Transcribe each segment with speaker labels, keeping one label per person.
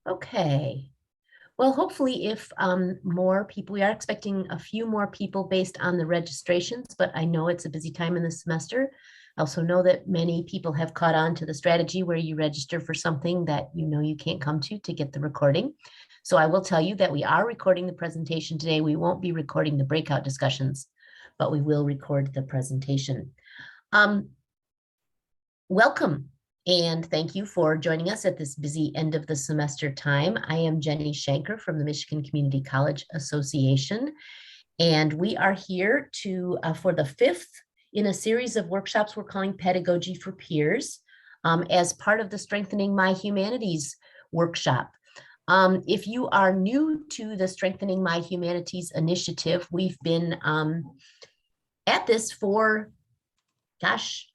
Speaker 1: Okay. Well, hopefully if more people, we are expecting a few more people based on the registrations, but I know it's a busy time in the semester. I also know that many people have caught on to the strategy where you register for something that you know you can't come to get the recording. So I will tell you that we are recording the presentation today. We won't be recording the breakout discussions, but we will record the presentation. Welcome. And thank you for joining us at this busy end of the semester time. I am Jenny Shanker from the Michigan Community College Association, and we are here to for the fifth in a series of workshops we're calling Pedagogy for Peers as part of the Strengthening MiHumanities workshop. If you are new to the Strengthening MiHumanities initiative, we've been at this for, gosh,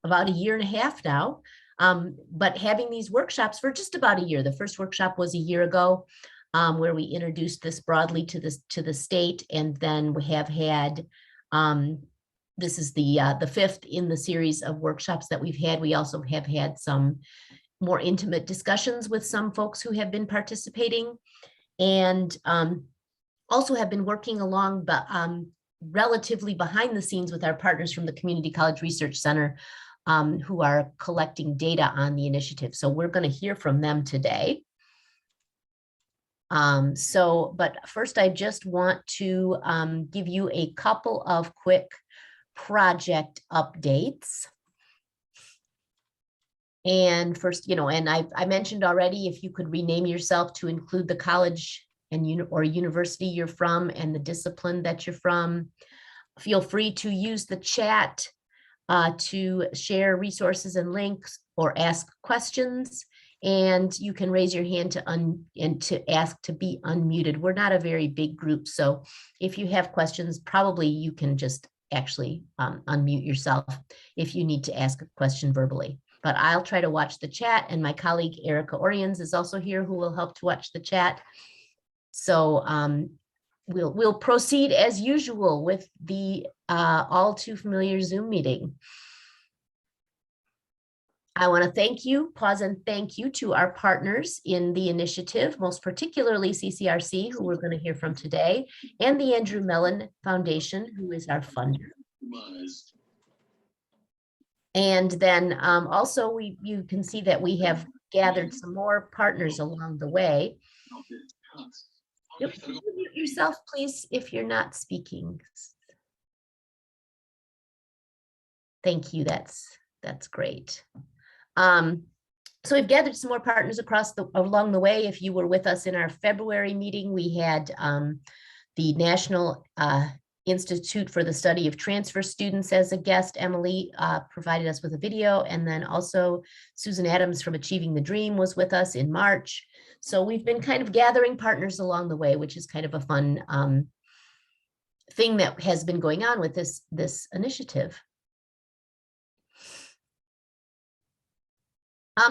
Speaker 1: about a year and a half now, but having these workshops for just about a year. The first workshop was a year ago, where we introduced this broadly to the state, and then we have had, this is the fifth in the series of workshops that we've had. We also have had some more intimate discussions with some folks who have been participating, and also have been working along, but relatively behind the scenes with our partners from the Community College Research Center, who are collecting data on the initiative. So we're going to hear from them today. But first, I just want to give you a couple of quick project updates. And first, and I mentioned already, if you could rename yourself to include the college and or university you're from and the discipline that you're from, feel free to use the chat to share resources and links or ask questions. And you can raise your hand to ask to be unmuted. We're not a very big group, so if you have questions, probably you can just actually unmute yourself if you need to ask a question verbally. But I'll try to watch the chat, and my colleague Erica Oriens is also here who will help to watch the chat. So we'll proceed as usual with the all too familiar Zoom meeting. I want to pause and thank you to our partners in the initiative, most particularly CCRC, who we're going to hear from today, and the Andrew Mellon Foundation, who is our funder. And then also you can see that we have gathered some more partners along the way. Mute yourself, please, if you're not speaking. Thank you. That's great. So we've gathered some more partners along the way. If you were with us in our February meeting, we had the National Institute for the Study of Transfer Students as a guest. Emily provided us with a video, and then also Susan Adams from Achieving the Dream was with us in March. So we've been kind of gathering partners along the way, which is kind of a fun thing that has been going on with this initiative.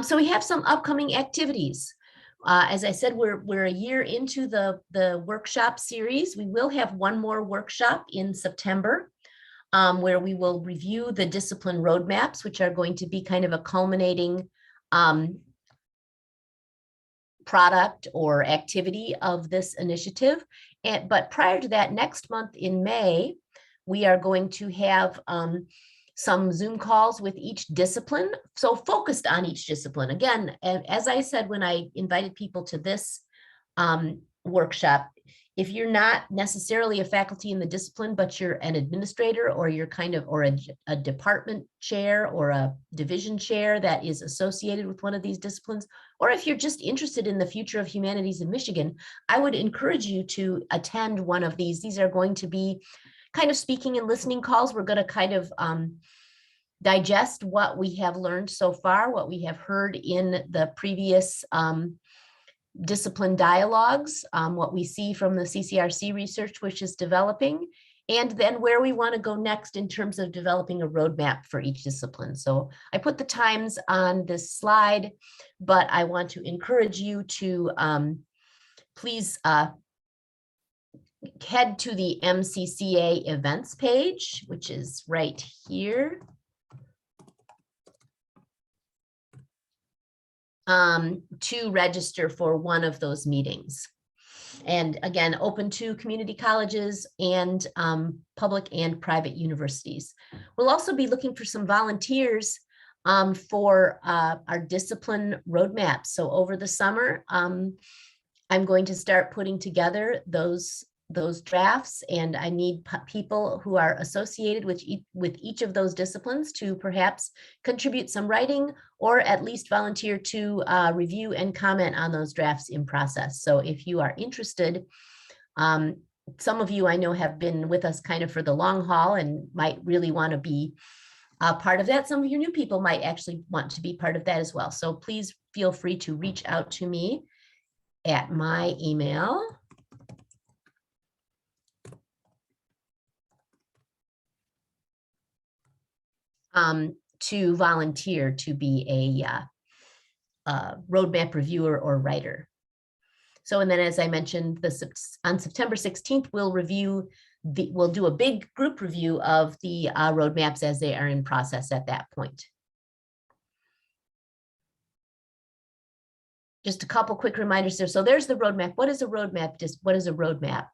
Speaker 1: So we have some upcoming activities. As I said, we're a year into the workshop series. We will have one more workshop in September, where we will review the discipline roadmaps, which are going to be kind of a culminating product or activity of this initiative. But prior to that, next month in May, we are going to have some Zoom calls with each discipline, so focused on each discipline. Again, and as I said when I invited people to this workshop, if you're not necessarily a faculty in the discipline, but you're an administrator or you're or a department chair or a division chair that is associated with one of these disciplines, or if you're just interested in the future of humanities in Michigan, I would encourage you to attend one of these. These are going to be kind of speaking and listening calls. We're going to kind of digest what we have learned so far, what we have heard in the previous discipline dialogues, what we see from the CCRC research, which is developing, and then where we want to go next in terms of developing a roadmap for each discipline. So I put the times on this slide, but I want to encourage you to please head to the MCCA events page, which is right here. to register for one of those meetings. And again, open to community colleges and public and private universities. We'll also be looking for some volunteers for our discipline roadmap. So over the summer, I'm going to start putting together those drafts, and I need people who are associated with each of those disciplines to perhaps contribute some writing or at least volunteer to review and comment on those drafts in process. So if you are interested, some of you I know have been with us kind of for the long haul and might really want to be part of that. Some of your new people might actually want to be part of that as well. So please feel free to reach out to me at my email. To volunteer to be a roadmap reviewer or writer. So, and then as I mentioned, on September 16th, we'll do a big group review of the roadmaps as they are in process at that point. Just a couple quick reminders there. So there's the roadmap. What is a roadmap? What is a roadmap?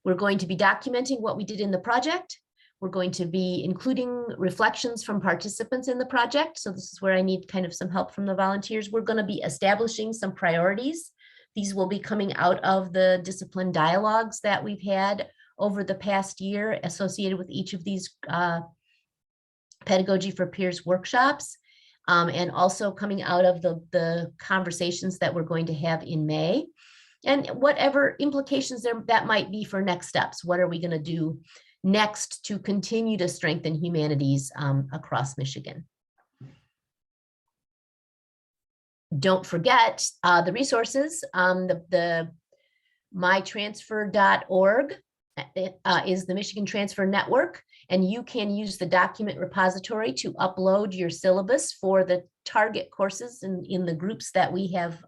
Speaker 1: We're going to be documenting what we did in the project. We're going to be including reflections from participants in the project. So this is where I need kind of some help from the volunteers. We're going to be establishing some priorities. These will be coming out of the discipline dialogues that we've had over the past year associated with each of these Pedagogy for Peers workshops, and also coming out of the conversations that we're going to have in May, and whatever implications that might be for next steps. What are we going to do next to continue to strengthen humanities across Michigan? Don't forget the resources. The mytransfer.org is the Michigan Transfer Network, and you can use the document repository to upload your syllabus for the target courses in the groups that we have.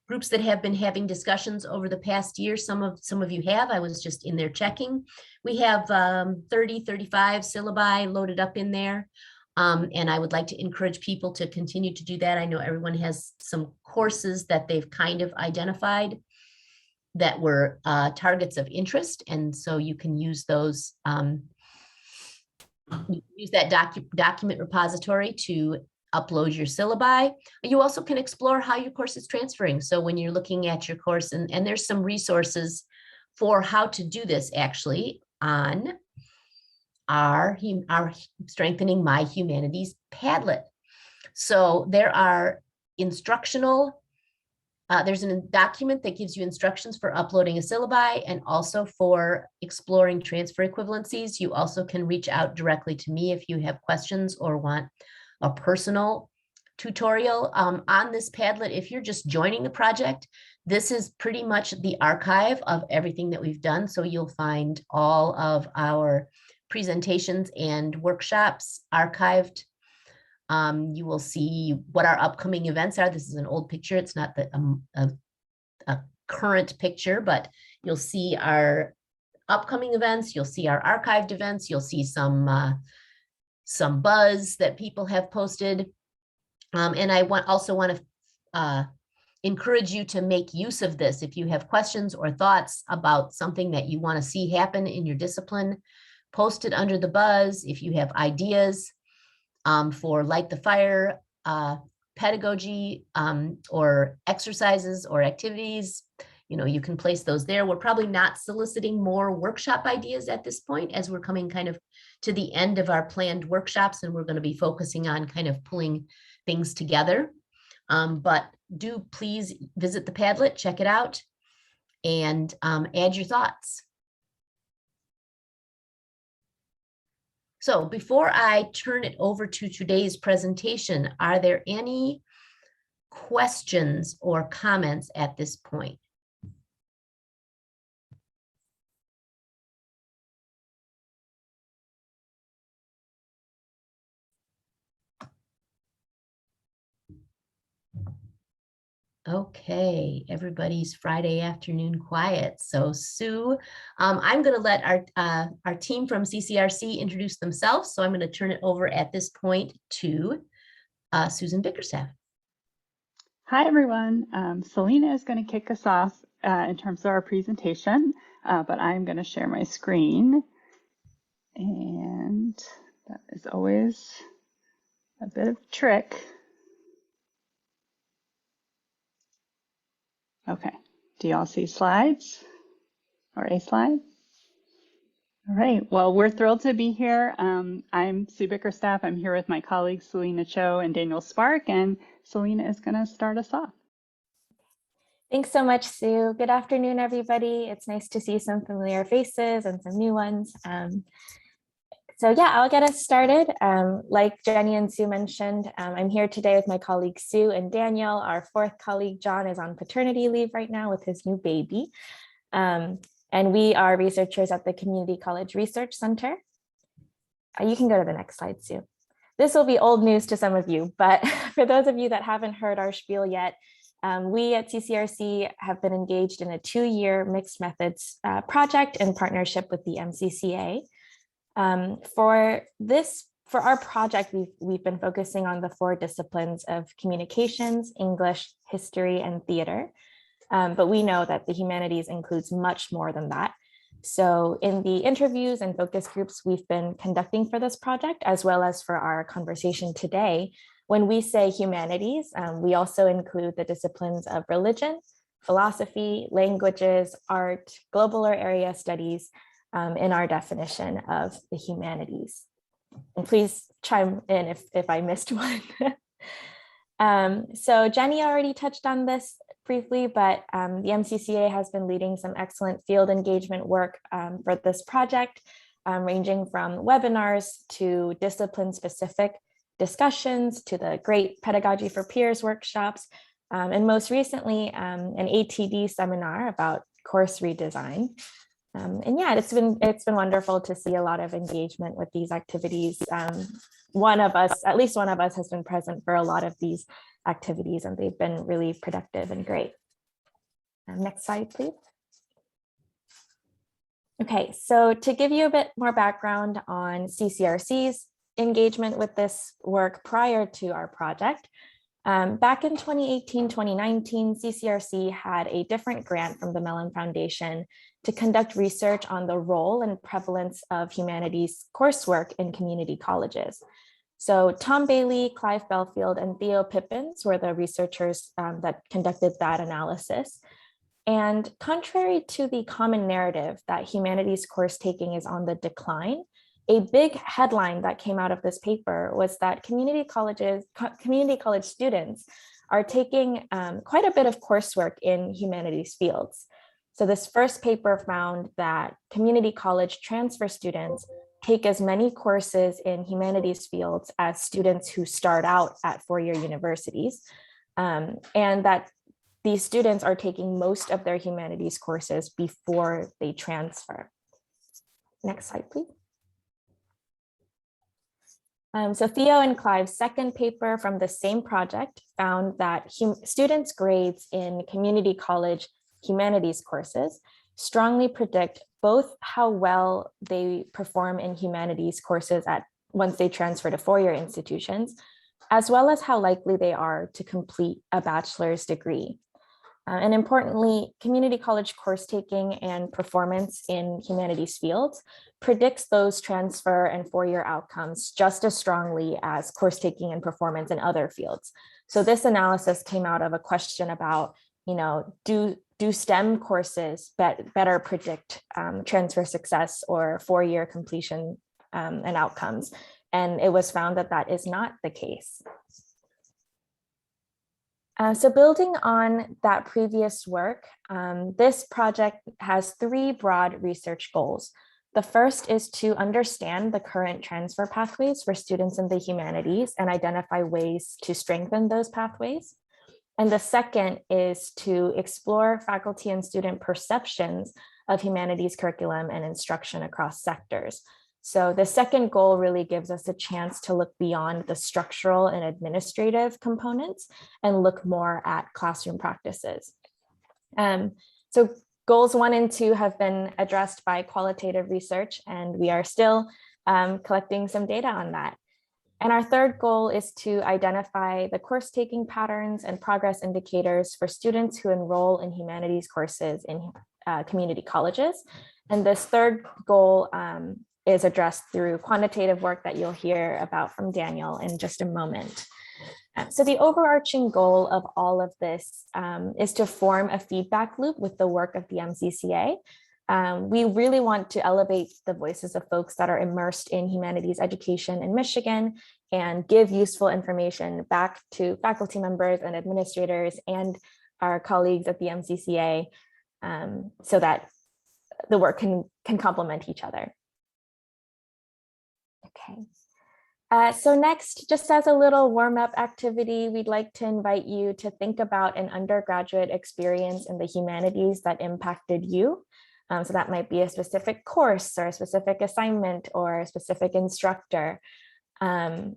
Speaker 1: Groups that have been having discussions over the past year. Some of you have. I was just in there checking. We have 30, 35 syllabi loaded up in there. And I would like to encourage people to continue to do that. I know everyone has some courses that they've kind of identified that were targets of interest. And so you can use those, use that document repository to upload your syllabi. You also can explore how your course is transferring. So when you're looking at your course, and there's some resources for how to do this actually on our Strengthening MiHumanities Padlet. So there are instructional, there's a document that gives you instructions for uploading a syllabi and also for exploring transfer equivalencies. You also can reach out directly to me if you have questions or want a personal tutorial on this Padlet. If you're just joining the project, this is pretty much the archive of everything that we've done. So you'll find all of our presentations and workshops archived. You will see what our upcoming events are. This is an old picture. It's not a current picture, but you'll see our upcoming events. You'll see our archived events. You'll see some buzz that people have posted. And I also want to encourage you to make use of this. If you have questions or thoughts about something that you want to see happen in your discipline, post it under the buzz. If you have ideas for Light the Fire pedagogy or exercises or activities, you can place those there. We're probably not soliciting more workshop ideas at this point, as we're coming kind of to the end of our planned workshops, and we're going to be focusing on kind of pulling things together. But do please visit the Padlet, check it out, and add your thoughts. So before I turn it over to today's presentation, are there any questions or comments at this point? Okay, everybody's Friday afternoon quiet. So Sue, I'm going to let our team from CCRC introduce themselves. So I'm going to turn it over at this point to Susan Bickerstaff.
Speaker 2: Hi, everyone. Selena is going to kick us off in terms of our presentation, but I'm going to share my screen. And that is always a bit of a trick. Okay, do y'all see slides or a slide? All right, well, we're thrilled to be here. I'm Sue Bickerstaff. I'm here with my colleagues, Selena Cho and Daniel Spark, and Selena is going to start us off.
Speaker 3: Thanks so much, Sue. Good afternoon, everybody. It's nice to see some familiar faces and some new ones. So yeah, I'll get us started. Like Jenny and Sue mentioned, I'm here today with my colleagues Sue and Daniel. Our fourth colleague, John, is on paternity leave right now with his new baby. And we are researchers at the Community College Research Center. You can go to the next slide, Sue. This will be old news to some of you, but for those of you that haven't heard our spiel yet, we at CCRC have been engaged in a 2-year mixed methods project in partnership with the MCCA. For our project, we've been focusing on the 4 disciplines of communications, English, history, and theater. But we know that the humanities includes much more than that. So in the interviews and focus groups we've been conducting for this project, as well as for our conversation today, when we say humanities, we also include the disciplines of religion, philosophy, languages, art, global or area studies in our definition of the humanities. And please chime in if I missed one. So Jenny already touched on this briefly, but the MCCA has been leading some excellent field engagement work for this project, ranging from webinars to discipline-specific discussions to the great Pedagogy for Peers workshops, and most recently, an ATD seminar about course redesign. And yeah, it's been wonderful to see a lot of engagement with these activities. At least one of us has been present for a lot of these activities, and they've been really productive and great. Next slide, please. Okay, so to give you a bit more background on CCRC's engagement with this work prior to our project, back in 2018-2019, CCRC had a different grant from the Mellon Foundation to conduct research on the role and prevalence of humanities coursework in community colleges. So Tom Bailey, Clive Belfield, and Theo Pippins were the researchers that conducted that analysis. And contrary to the common narrative that humanities course taking is on the decline, a big headline that came out of this paper was that community college students are taking quite a bit of coursework in humanities fields. So this first paper found that community college transfer students take as many courses in humanities fields as students who start out at 4-year universities, and that these students are taking most of their humanities courses before they transfer. Next slide, please. So Theo and Clive's second paper from the same project found that students' grades in community college humanities courses strongly predict both how well they perform in humanities courses once they transfer to 4-year institutions, as well as how likely they are to complete a bachelor's degree. And importantly, community college course taking and performance in humanities fields predicts those transfer and 4-year outcomes just as strongly as course taking and performance in other fields. So this analysis came out of a question about, do STEM courses better predict transfer success or 4-year completion and outcomes? And it was found that that is not the case. So building on that previous work, this project has 3 broad research goals. The first is to understand the current transfer pathways for students in the humanities and identify ways to strengthen those pathways. And the second is to explore faculty and student perceptions of humanities curriculum and instruction across sectors. So the second goal really gives us a chance to look beyond the structural and administrative components and look more at classroom practices. So goals 1 and 2 have been addressed by qualitative research, and we are still collecting some data on that. And our third goal is to identify the course taking patterns and progress indicators for students who enroll in humanities courses in community colleges. And this third goal is addressed through quantitative work that you'll hear about from Daniel in just a moment. So the overarching goal of all of this is to form a feedback loop with the work of the MCCA. We really want to elevate the voices of folks that are immersed in humanities education in Michigan and give useful information back to faculty members and administrators and our colleagues at the MCCA so that the work can complement each other. Okay. So next, just as a little warm-up activity, we'd like to invite you to think about an undergraduate experience in the humanities that impacted you. So that might be a specific course or a specific assignment or a specific instructor. And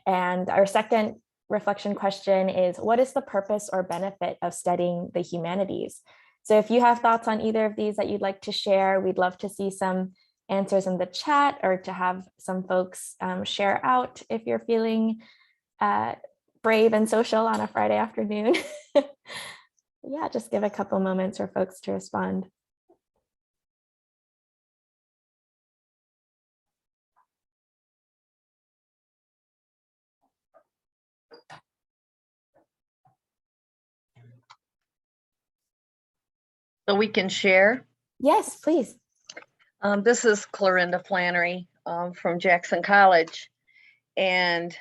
Speaker 3: our second reflection question is, what is the purpose or benefit of studying the humanities? So if you have thoughts on either of these that you'd like to share, we'd love to see some answers in the chat or to have some folks share out if you're feeling brave and social on a Friday afternoon. Yeah, just give a couple moments for folks to respond.
Speaker 4: So we can share.
Speaker 3: Yes, please.
Speaker 4: This is Clorinda Flannery from Jackson College, and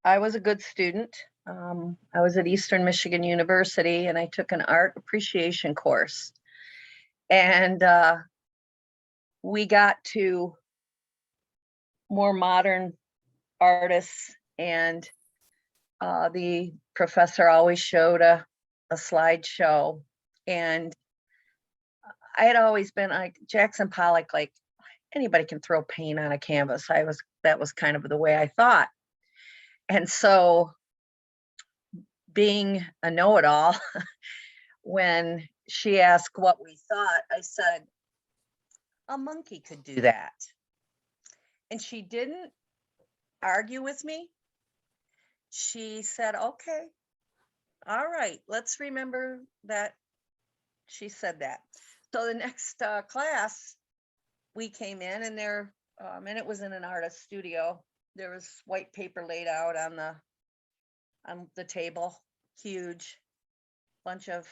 Speaker 4: I was a good student. I was at Eastern Michigan University, and I took an art appreciation course. And we got to more modern artists, and the professor always showed a slideshow. And I had always been like Jackson Pollock, like anybody can throw paint on a canvas. That was kind of the way I thought. And so being a know-it-all, when she asked what we thought, I said, a monkey could do that. And she didn't argue with me. She said, okay, all right, let's remember that she said that. So the next class, we came in and and it was in an artist studio. There was white paper laid out on the table, huge bunch of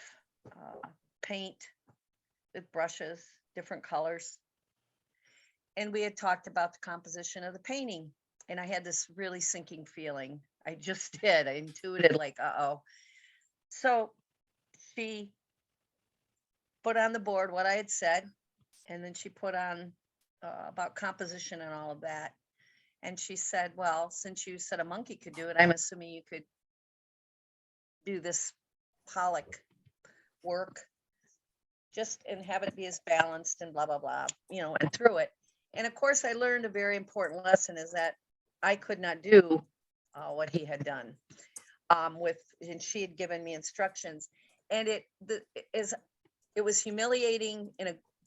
Speaker 4: paint with brushes, different colors. And we had talked about the composition of the painting. And I had this really sinking feeling. I just did. I intuited like, uh-oh. So she put on the board what I had said, and then she put on about composition and all of that. And she said, well, since you said a monkey could do it, I'm assuming you could do this Pollock work just and have it be as balanced and blah, blah, blah, and through it. And of course, I learned a very important lesson is that I could not do what he had done and she had given me instructions. And it was humiliating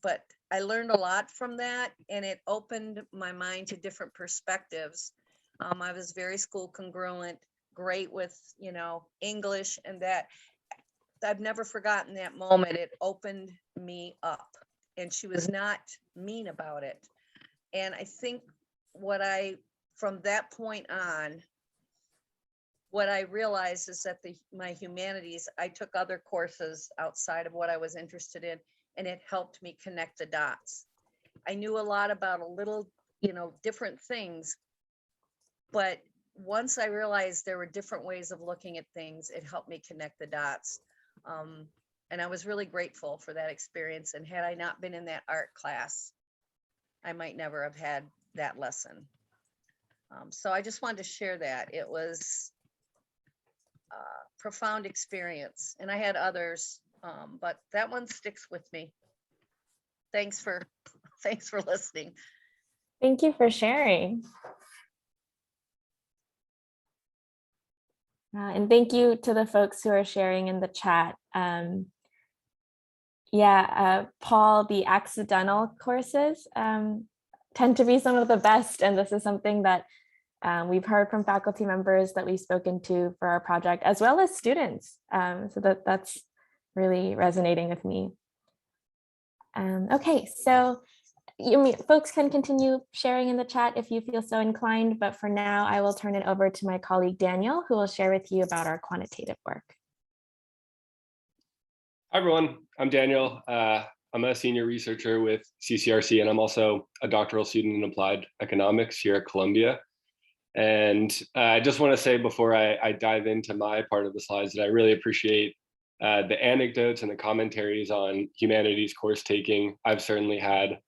Speaker 4: but I learned a lot from that, and it opened my mind to different perspectives. I was very school congruent, great with, English, and that I've never forgotten that moment. It opened me up, and she was not mean about it. And I think from that point on, what I realized is that my humanities, I took other courses outside of what I was interested in, and it helped me connect the dots. I knew a lot about a little, different things, but once I realized there were different ways of looking at things, it helped me connect the dots. And I was really grateful for that experience. And had I not been in that art class, I might never have had that lesson. So I just wanted to share that. It was a profound experience, and I had others, but that one sticks with me. Thanks for listening.
Speaker 3: Thank you for sharing. And thank you to the folks who are sharing in the chat. Paul, the accidental courses tend to be some of the best. And this is something that We've heard from faculty members that we've spoken to for our project, as well as students. So that's really resonating with me. Okay, so folks can continue sharing in the chat if you feel so inclined, but for now, I will turn it over to my colleague Daniel, who will share with you about our quantitative work.
Speaker 5: Hi, everyone. I'm Daniel. I'm a senior researcher with CCRC, and I'm also a doctoral student in applied economics here at Columbia. And I just want to say before I dive into my part of the slides that I really appreciate the anecdotes and the commentaries on humanities course taking. I've certainly had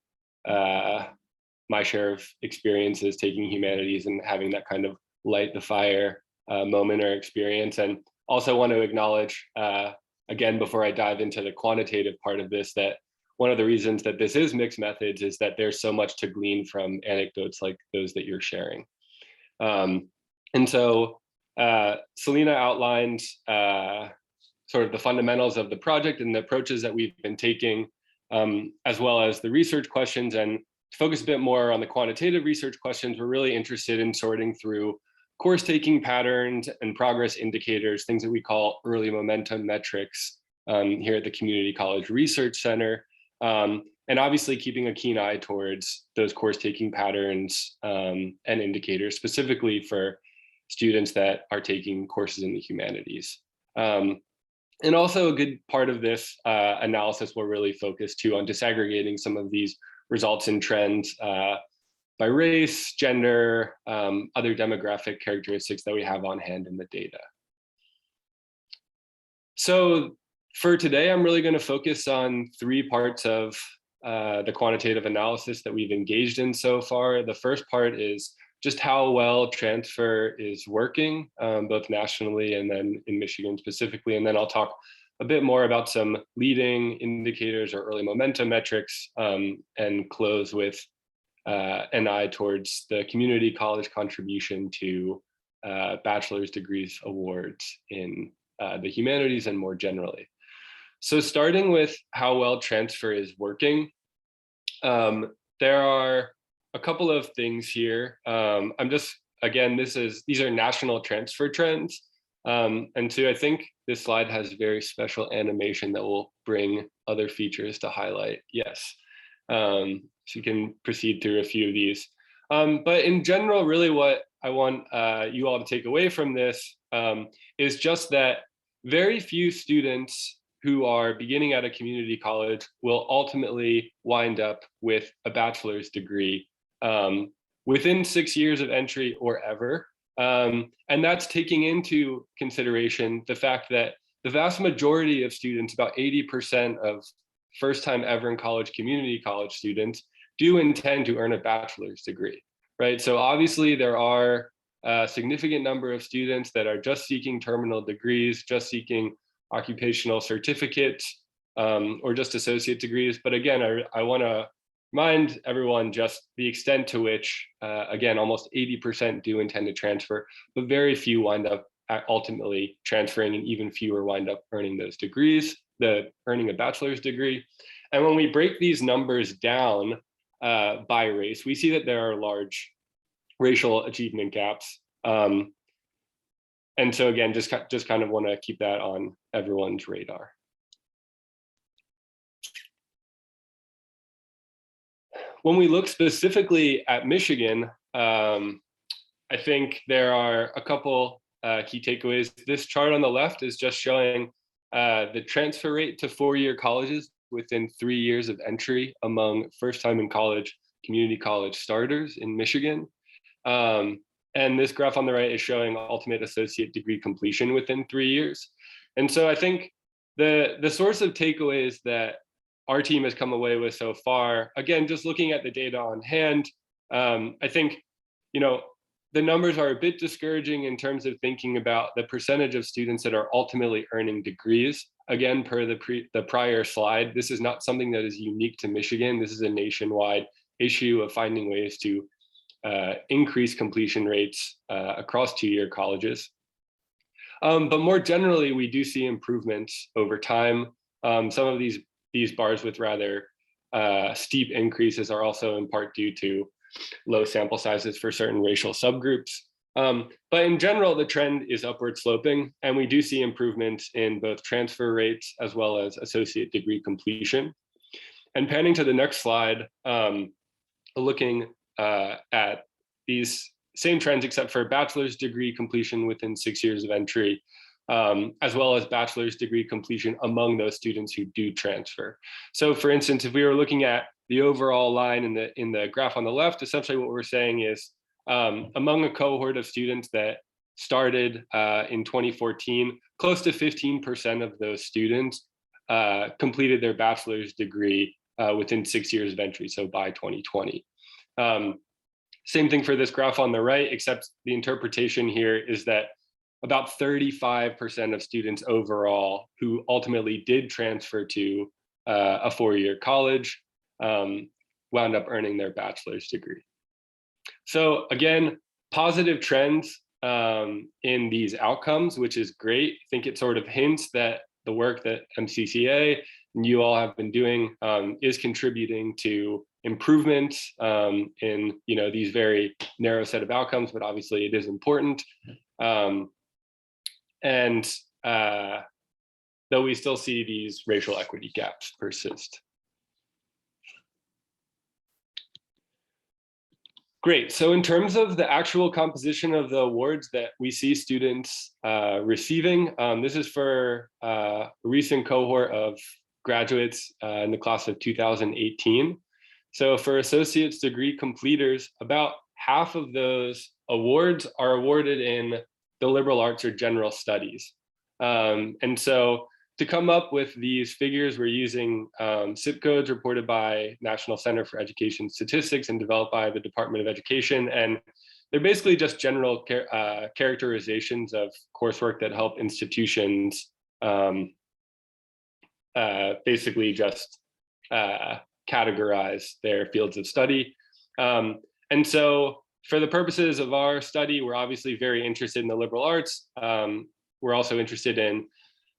Speaker 5: my share of experiences taking humanities and having that kind of light the fire moment or experience. And also want to acknowledge, again, before I dive into the quantitative part of this, that one of the reasons that this is mixed methods is that there's so much to glean from anecdotes like those that you're sharing. And so Selena outlined sort of the fundamentals of the project and the approaches that we've been taking, as well as the research questions. And to focus a bit more on the quantitative research questions, we're really interested in sorting through course taking patterns and progress indicators, things that we call early momentum metrics here at the Community College Research Center. And obviously keeping a keen eye towards those course taking patterns and indicators, specifically for students that are taking courses in the humanities. And also a good part of this analysis will really focus too on disaggregating some of these results and trends by race, gender, other demographic characteristics that we have on hand in the data. So for today, I'm really going to focus on three parts of the quantitative analysis that we've engaged in so far. The first part is just how well transfer is working, both nationally and then in Michigan specifically. And then I'll talk a bit more about some leading indicators or early momentum metrics, and close with an eye towards the community college contribution to bachelor's degrees awards in the humanities and more generally. So starting with how well transfer is working, there are a couple of things here. Again, these are national transfer trends. And so I think this slide has very special animation that will bring other features to highlight. Yes. So you can proceed through a few of these. But in general, really what I want you all to take away from this is just that very few students who are beginning at a community college will ultimately wind up with a bachelor's degree within 6 years of entry or ever. And that's taking into consideration the fact that the vast majority of students, about 80% of first time ever in college community college students, do intend to earn a bachelor's degree, right? So obviously there are a significant number of students that are just seeking terminal degrees, just seeking occupational certificates, or just associate degrees. But again, I want to remind everyone just the extent to which, again, almost 80% do intend to transfer, but very few wind up ultimately transferring, and even fewer wind up earning those degrees, earning a bachelor's degree. And when we break these numbers down by race, we see that there are large racial achievement gaps. And so again, just kind of want to keep that on everyone's radar. When we look specifically at Michigan, I think there are a couple key takeaways. This chart on the left is just showing the transfer rate to four-year colleges within 3 years of entry among first-time in college community college starters in Michigan. And this graph on the right is showing ultimate associate degree completion within 3 years. And so I think the source of takeaways that our team has come away with so far, again, just looking at the data on hand, I think, the numbers are a bit discouraging in terms of thinking about the percentage of students that are ultimately earning degrees. Again, per the prior slide, this is not something that is unique to Michigan. This is a nationwide issue of finding ways to increase completion rates across two-year colleges. But more generally, we do see improvements over time. Some of these bars with rather steep increases are also in part due to low sample sizes for certain racial subgroups. But in general, the trend is upward sloping, and we do see improvements in both transfer rates as well as associate degree completion. And panning to the next slide, looking at these same trends, except for bachelor's degree completion within 6 years of entry, as well as bachelor's degree completion among those students who do transfer. So for instance, if we were looking at the overall line in the graph on the left, essentially what we're saying is among a cohort of students that started in 2014, close to 15% of those students completed their bachelor's degree within 6 years of entry, so by 2020. Same thing for this graph on the right, except the interpretation here is that about 35% of students overall who ultimately did transfer to a four-year college wound up earning their bachelor's degree. So again, positive trends in these outcomes, which is great. I think it sort of hints that the work that MCCA and you all have been doing is contributing to improvements in these very narrow set of outcomes, but obviously it is important. And though we still see these racial equity gaps persist. Great, so in terms of the actual composition of the awards that we see students receiving, this is for a recent cohort of graduates in the class of 2018. So for associate's degree completers, about half of those awards are awarded in the liberal arts or general studies. And so to come up with these figures, we're using zip codes reported by National Center for Education Statistics and developed by the Department of Education. And they're basically just general characterizations of coursework that help institutions basically just categorize their fields of study. And so for the purposes of our study, we're obviously very interested in the liberal arts. We're also interested in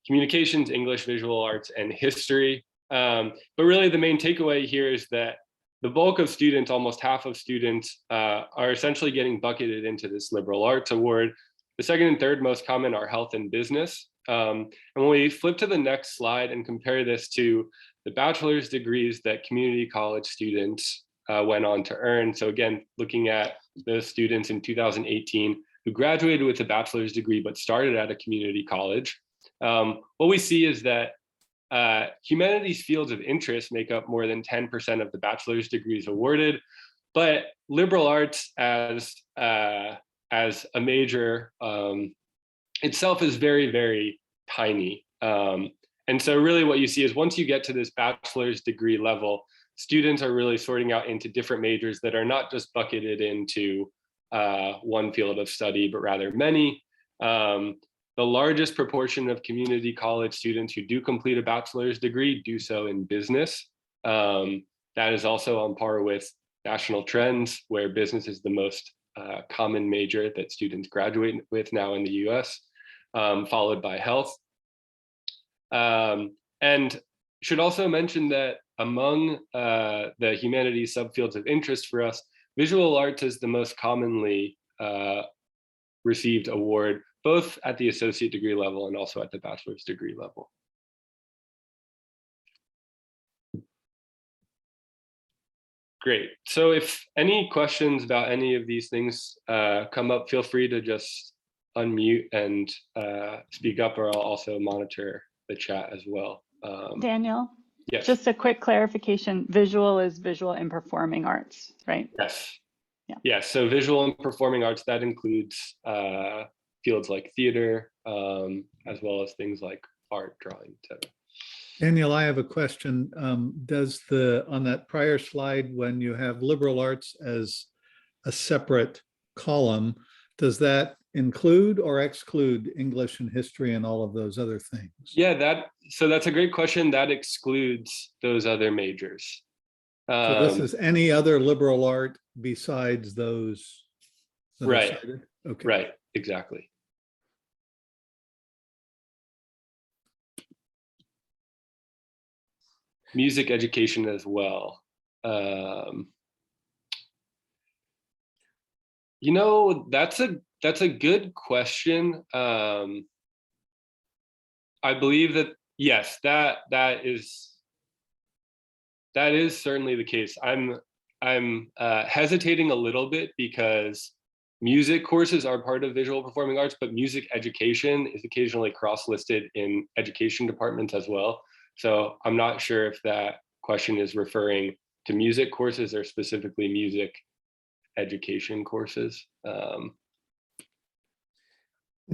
Speaker 5: communications, English, visual arts, and history. But really the main takeaway here is that the bulk of students, almost half of students, are essentially getting bucketed into this liberal arts award. The second and third most common are health and business. And when we flip to the next slide and compare this to the bachelor's degrees that community college students went on to earn. So again, looking at those students in 2018 who graduated with a bachelor's degree but started at a community college, what we see is that humanities fields of interest make up more than 10% of the bachelor's degrees awarded, but liberal arts as a major itself is very, very tiny. And so really what you see is once you get to this bachelor's degree level, students are really sorting out into different majors that are not just bucketed into one field of study, but rather many. The largest proportion of community college students who do complete a bachelor's degree do so in business. That is also on par with national trends, where business is the most common major that students graduate with now in the US, followed by health. And should also mention that among the humanities subfields of interest for us, visual arts is the most commonly received award, both at the associate degree level and also at the bachelor's degree level. Great. So if any questions about any of these things come up, feel free to just unmute and speak up, or I'll also monitor the chat as well.
Speaker 2: Daniel?
Speaker 5: Yes.
Speaker 2: Just a quick clarification, visual is visual and performing arts, right?
Speaker 5: Yes.
Speaker 2: Yeah.
Speaker 5: Yes, so visual and performing arts, that includes fields like theater, as well as things like art, drawing, etc.
Speaker 6: Daniel, I have a question. Does on that prior slide, when you have liberal arts as a separate column, does that include or exclude English and history and all of those other things?
Speaker 5: Yeah, so that's a great question. That excludes those other majors.
Speaker 6: So this is any other liberal art besides those that are
Speaker 5: right.
Speaker 6: cited? Okay.
Speaker 5: Right, exactly. Music education as well. You know, that's a good question. I believe that yes, that is certainly the case. I'm hesitating a little bit because music courses are part of visual performing arts, but music education is occasionally cross-listed in education departments as well. So I'm not sure if that question is referring to music courses or specifically music education courses.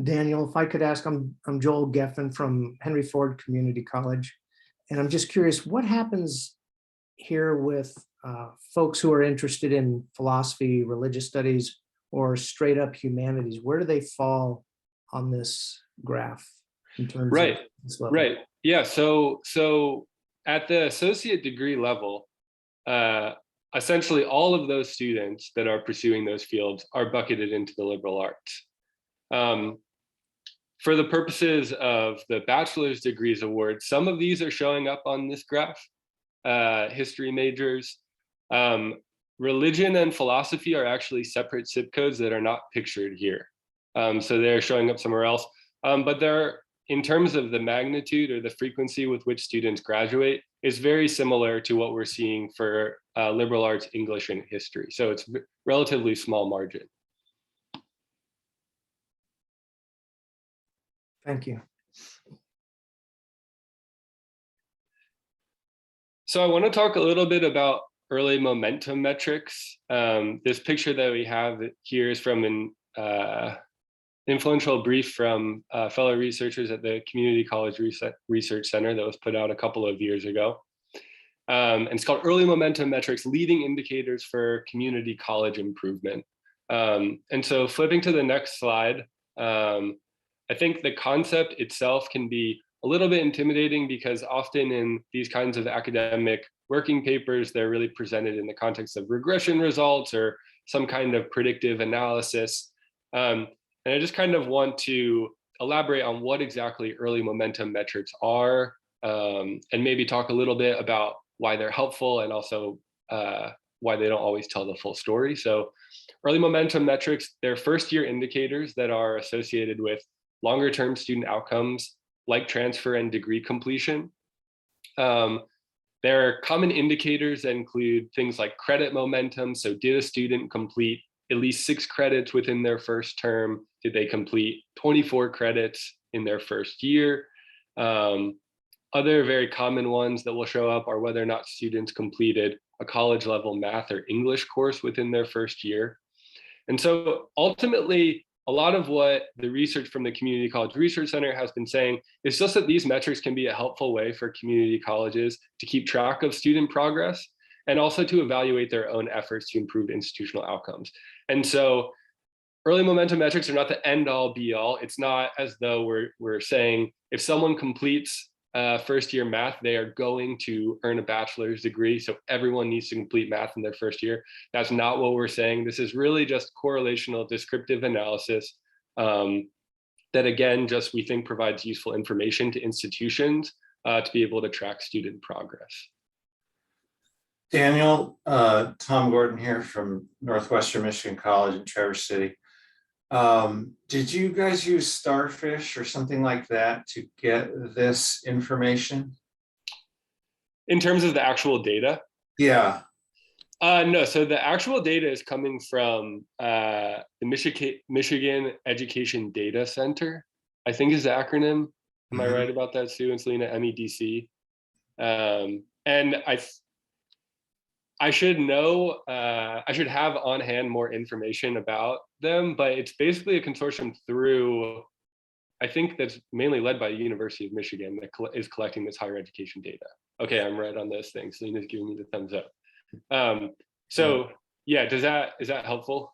Speaker 7: Daniel, if I could ask, I'm Joel Geffen from Henry Ford Community College, and I'm just curious, what happens here with folks who are interested in philosophy, religious studies, or straight up humanities? Where do they fall on this graph in terms
Speaker 5: Right,
Speaker 7: of this level?
Speaker 5: right. Yeah, so at the associate degree level, essentially all of those students that are pursuing those fields are bucketed into the liberal arts. For the purposes of the bachelor's degrees award, some of these are showing up on this graph. History majors. Religion and philosophy are actually separate zip codes that are not pictured here. So they're showing up somewhere else. But they're, in terms of the magnitude or the frequency with which students graduate, is very similar to what we're seeing for liberal arts, English, and history. So it's relatively small margin.
Speaker 7: Thank you.
Speaker 5: So I want to talk a little bit about early momentum metrics. This picture that we have here is from an influential brief from fellow researchers at the Community College Research Center that was put out a couple of years ago. And it's called Early Momentum Metrics, Leading Indicators for Community College Improvement. And so flipping to the next slide, I think the concept itself can be a little bit intimidating because often in these kinds of academic working papers, they're really presented in the context of regression results or some kind of predictive analysis. And I just kind of want to elaborate on what exactly early momentum metrics are, and maybe talk a little bit about why they're helpful and also why they don't always tell the full story. So early momentum metrics, they're first year indicators that are associated with longer term student outcomes like transfer and degree completion. There are common indicators that include things like credit momentum. So did a student complete at least 6 credits within their first term? Did they complete 24 credits in their first year? Other very common ones that will show up are whether or not students completed a college level math or English course within their first year. And so ultimately, a lot of what the research from the Community College Research Center has been saying is just that these metrics can be a helpful way for community colleges to keep track of student progress and also to evaluate their own efforts to improve institutional outcomes. And so early momentum metrics are not the end all be all. It's not as though we're saying if someone completes first year math, they are going to earn a bachelor's degree. So everyone needs to complete math in their first year. That's not what we're saying. This is really just correlational descriptive analysis that again, just we think provides useful information to institutions to be able to track student progress.
Speaker 8: Daniel, Tom Gordon here from Northwestern Michigan College in Traverse City. Did you guys use Starfish or something like that to get this information?
Speaker 5: In terms of the actual data?
Speaker 8: Yeah.
Speaker 5: No, so the actual data is coming from the Michigan Education Data Center, I think is the acronym. Am I right about that, Sue and Selena? MEDC. And I should know, I should have on hand more information about them, but it's basically a consortium through, I think that's mainly led by the University of Michigan that is collecting this higher education data. Okay, I'm right on those things. Selena's giving me the thumbs up. So yeah, is that helpful?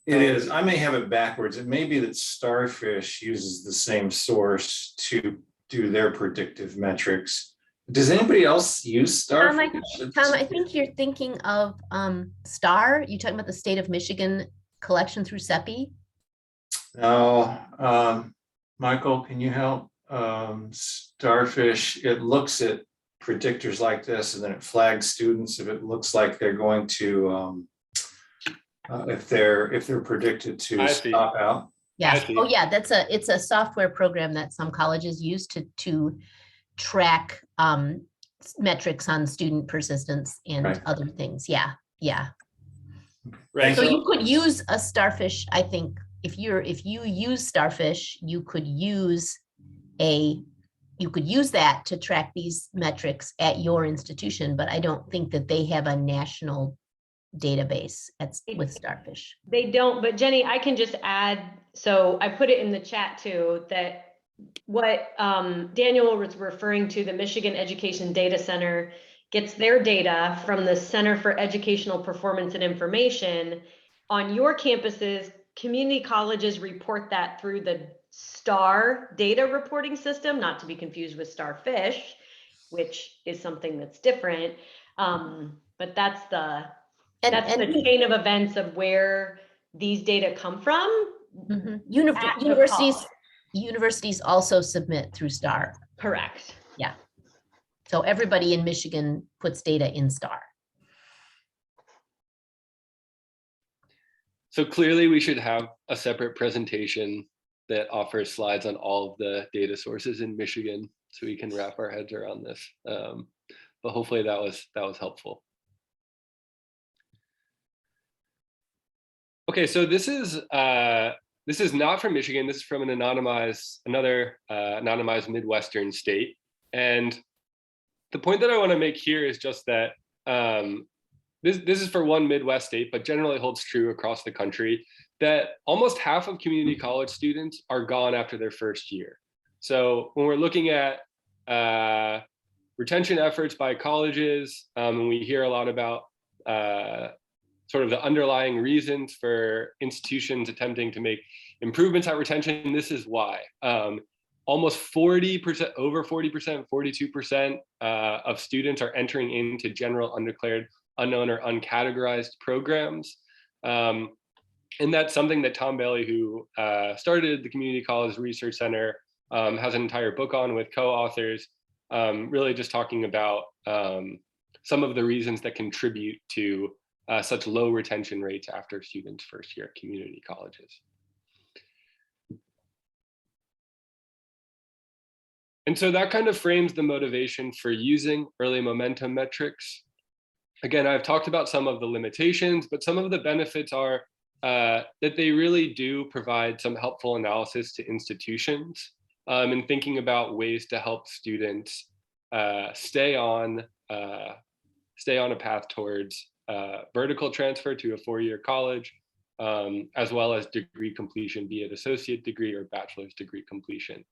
Speaker 8: It is. I may have it backwards. It may be that Starfish uses the same source to do their predictive metrics. Does anybody else use Starfish?
Speaker 1: Tom, I think you're thinking of STAR. You talking about the state of Michigan collection through CEPI?
Speaker 8: No, Michael, can you help? Starfish, it looks at predictors like this, and then it flags students if it looks like they're going to if they're predicted to
Speaker 5: I see.
Speaker 8: stop out.
Speaker 1: Yes.
Speaker 5: I see.
Speaker 1: Oh, yeah, it's a software program that some colleges use to track metrics on student persistence and
Speaker 8: Right.
Speaker 1: other things. Yeah, yeah.
Speaker 5: Right.
Speaker 1: So
Speaker 8: Thank
Speaker 1: you could use a Starfish, I think, if you use Starfish, you could use that to track these metrics at your institution, but I don't think that they have a national database with Starfish.
Speaker 9: They don't, but Jenny, I can just add, so I put it in the chat too, that what Daniel was referring to, the Michigan Education Data Center gets their data from the Center for Educational Performance and Information. On your campuses, community colleges report that through the STAR data reporting system, not to be confused with Starfish, which is something that's different. But that's the chain of events of where these data come from.
Speaker 1: Mhm.
Speaker 9: At the
Speaker 1: Universities also submit through STAR.
Speaker 9: Correct.
Speaker 1: Yeah. So everybody in Michigan puts data in STAR.
Speaker 5: So clearly we should have a separate presentation that offers slides on all of the data sources in Michigan so we can wrap our heads around this. But hopefully that was helpful. Okay, so this is not from Michigan. This is from another anonymized Midwestern state. And the point that I want to make here is just that this is for one Midwest state, but generally holds true across the country, that almost half of community college students are gone after their first year. So when we're looking at retention efforts by colleges, and we hear a lot about sort of the underlying reasons for institutions attempting to make improvements at retention, this is why. Almost 40%, over 40%, 42% of students are entering into general undeclared, unknown, or uncategorized programs. And that's something that Tom Bailey, who started the Community College Research Center, has an entire book on with co-authors, really just talking about some of the reasons that contribute to such low retention rates after students' first year at community colleges. And so that kind of frames the motivation for using early momentum metrics. Again, I've talked about some of the limitations, but some of the benefits are that they really do provide some helpful analysis to institutions in thinking about ways to help students stay on a path towards vertical transfer to a four-year college, as well as degree completion, be it associate degree or bachelor's degree completion.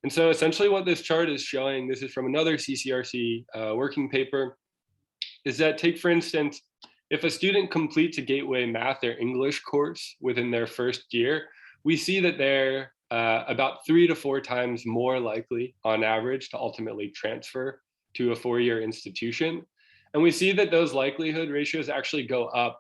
Speaker 5: And so essentially what this chart is showing, this is from another CCRC working paper, is that take, for instance, if a student completes a Gateway Math or English course within their first year, we see that they're about 3 to 4 times more likely on average to ultimately transfer to a four-year institution. And we see that those likelihood ratios actually go up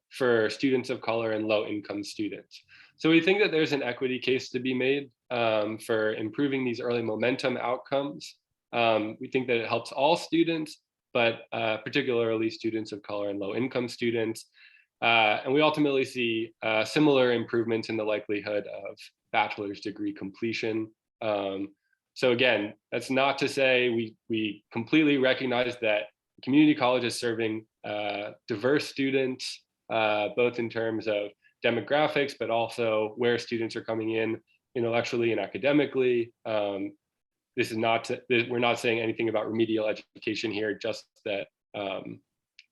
Speaker 5: for students of color and low-income students. So we think that there's an equity case to be made for improving these early momentum outcomes. We think that it helps all students, but particularly students of color and low-income students. And we ultimately see similar improvements in the likelihood of bachelor's degree completion. So again, that's not to say we completely recognize that community college is serving diverse students, both in terms of demographics, but also where students are coming in intellectually and academically. This is not we're not saying anything about remedial education here, just that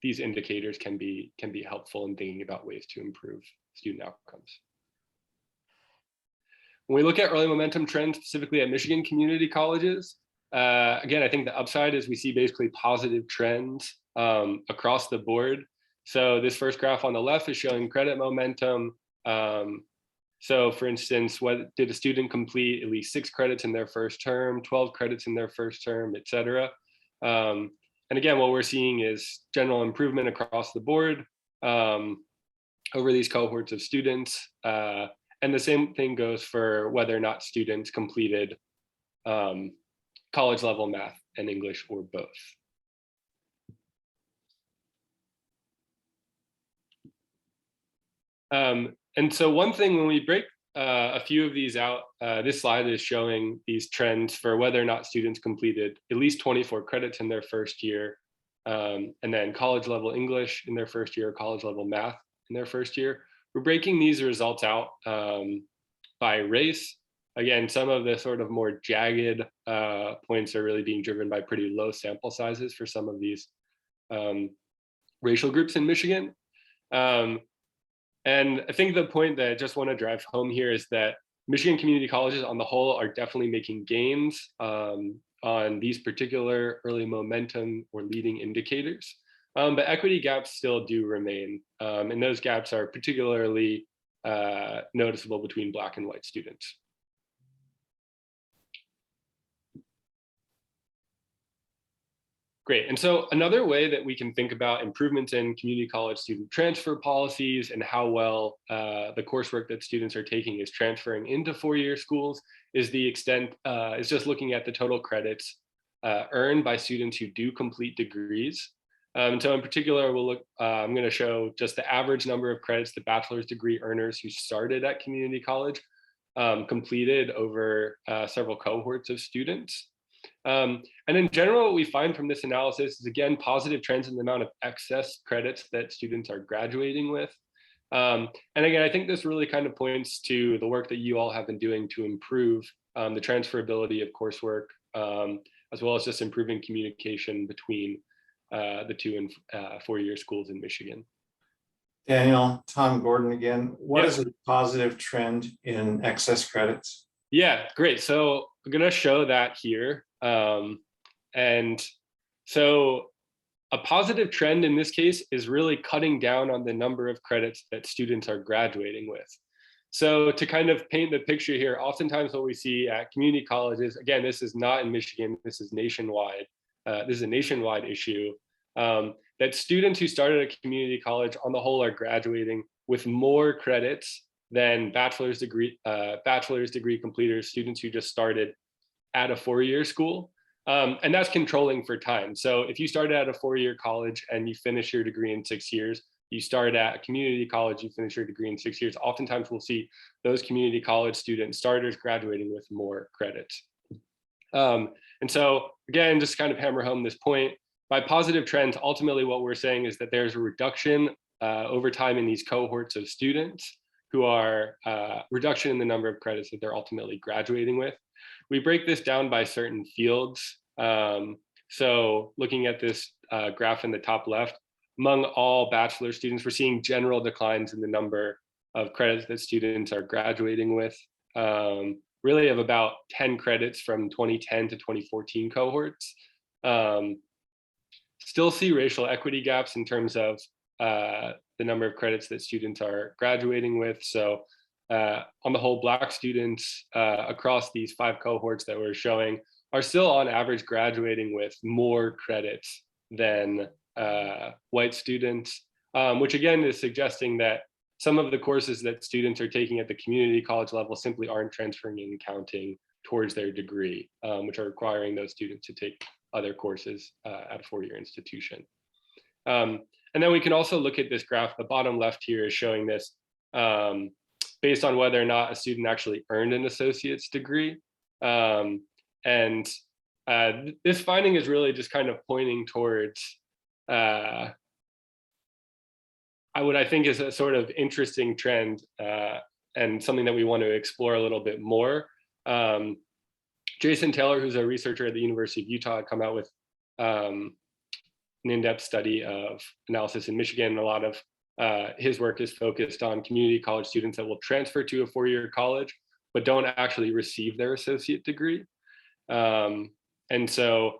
Speaker 5: these indicators can be helpful in thinking about ways to improve student outcomes. When we look at early momentum trends, specifically at Michigan community colleges, again, I think the upside is we see basically positive trends across the board. So this first graph on the left is showing credit momentum. So for instance, what did a student complete at least 6 credits in their first term, 12 credits in their first term, et cetera. And again, what we're seeing is general improvement across the board over these cohorts of students. And the same thing goes for whether or not students completed college level math and English or both. And so one thing when we break a few of these out, this slide is showing these trends for whether or not students completed at least 24 credits in their first year, and then college level English in their first year, college level math in their first year. We're breaking these results out by race. Again, some of the sort of more jagged points are really being driven by pretty low sample sizes for some of these racial groups in Michigan. And I think the point that I just want to drive home here is that Michigan community colleges on the whole are definitely making gains on these particular early momentum or leading indicators. But equity gaps still do remain. And those gaps are particularly noticeable between Black and white students. Great. And so another way that we can think about improvements in community college student transfer policies and how well the coursework that students are taking is transferring into four-year schools is the extent, is just looking at the total credits earned by students who do complete degrees. So in particular, we'll look, I'm going to show just the average number of credits the bachelor's degree earners who started at community college completed over several cohorts of students. And in general, what we find from this analysis is, again, positive trends in the amount of excess credits that students are graduating with. And again, I think this really kind of points to the work that you all have been doing to improve the transferability of coursework, as well as just improving communication between the 2- and 4-year schools in Michigan.
Speaker 8: Daniel, Tom Gordon again. What is a positive trend in excess credits?
Speaker 5: Yeah, great. So I'm going to show that here. And so a positive trend in this case is really cutting down on the number of credits that students are graduating with. So to kind of paint the picture here, oftentimes what we see at community colleges, again, this is not in Michigan, this is nationwide. This is a nationwide issue, that students who started at community college on the whole are graduating with more credits than bachelor's degree completers, students who just started at a 4-year school. And that's controlling for time. So if you started at a 4-year college and you finish your degree in 6 years, you start at a community college, you finish your degree in 6 years, oftentimes we'll see those community college student starters graduating with more credits. And so again, just kind of hammer home this point, by positive trends, ultimately what we're saying is that there's a reduction over time in these cohorts of students who are reduction in the number of credits that they're ultimately graduating with. We break this down by certain fields. So looking at this graph in the top left, among all bachelor students, we're seeing general declines in the number of credits that students are graduating with, really of about 10 credits from 2010 to 2014 cohorts. Still see racial equity gaps in terms of the number of credits that students are graduating with. So on the whole, Black students across these 5 cohorts that we're showing are still on average graduating with more credits than white students, which again is suggesting that some of the courses that students are taking at the community college level simply aren't transferring and counting towards their degree, which are requiring those students to take other courses at a 4-year institution. And then we can also look at this graph. The bottom left here is showing this based on whether or not a student actually earned an associate's degree. And this finding is really just kind of pointing towards what I think is a sort of interesting trend and something that we want to explore a little bit more. Jason Taylor, who's a researcher at the University of Utah, had come out with an in-depth study of analysis in Michigan. A lot of his work is focused on community college students that will transfer to a 4-year college, but don't actually receive their associate degree. And so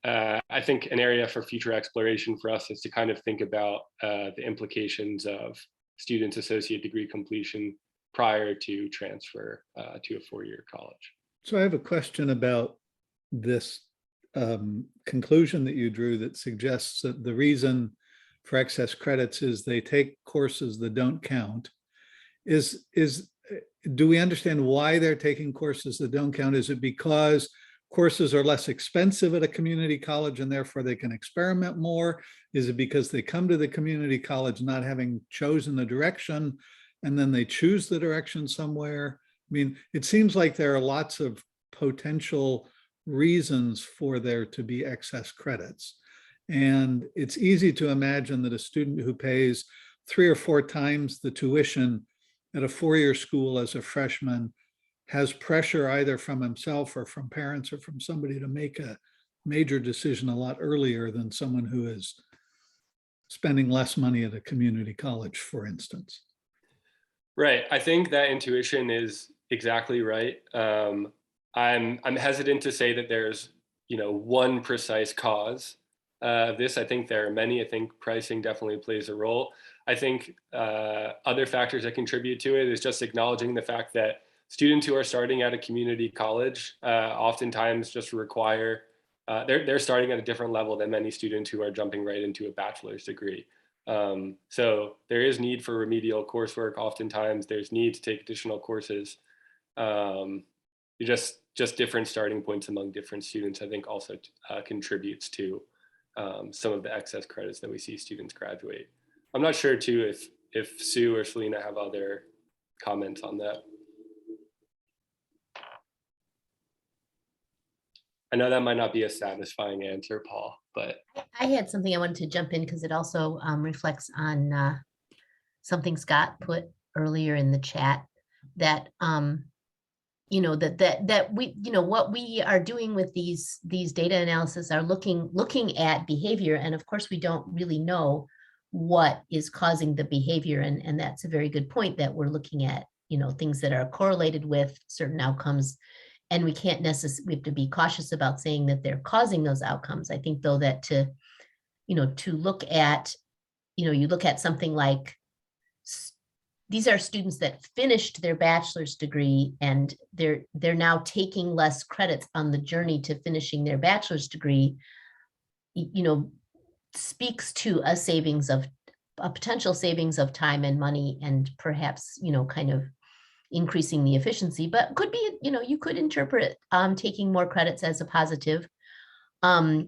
Speaker 5: I think an area for future exploration for us is to kind of think about the implications of students' associate degree completion prior to transfer to a 4-year college.
Speaker 6: So I have a question about this conclusion that you drew that suggests that the reason for excess credits is they take courses that don't count. Do we understand why they're taking courses that don't count? Is it because courses are less expensive at a community college and therefore they can experiment more? Is it because they come to the community college not having chosen the direction and then they choose the direction somewhere. I mean, it seems like there are lots of potential reasons for there to be excess credits. And it's easy to imagine that a student who pays 3 or 4 times the tuition at a 4-year school as a freshman has pressure either from himself or from parents or from somebody to make a major decision a lot earlier than someone who is spending less money at a community college, for instance.
Speaker 5: Right. I think that intuition is exactly right. I'm hesitant to say that there's, one precise cause of this. I think there are many. I think pricing definitely plays a role. I think other factors that contribute to it is just acknowledging the fact that students who are starting at a community college oftentimes just require, they're starting at a different level than many students who are jumping right into a bachelor's degree. So there is need for remedial coursework. Oftentimes there's need to take additional courses. Just different starting points among different students, I think also contributes to some of the excess credits that we see students graduate. I'm not sure too if Sue or Selena have other comments on that. I know that might not be a satisfying answer, Paul, but.
Speaker 1: I had something I wanted to jump in because it also reflects on something Scott put earlier in the chat that that we, what we are doing with these data analysis are looking at behavior, and of course we don't really know what is causing the behavior, and that's a very good point, that we're looking at things that are correlated with certain outcomes. And we can't necessarily, we have to be cautious about saying that they're causing those outcomes. I think though that to look at, you look at something like, these are students that finished their bachelor's degree and they're now taking less credits on the journey to finishing their bachelor's degree, speaks to a potential savings of time and money, and perhaps, kind of increasing the efficiency, but could be, you could interpret taking more credits as a positive. But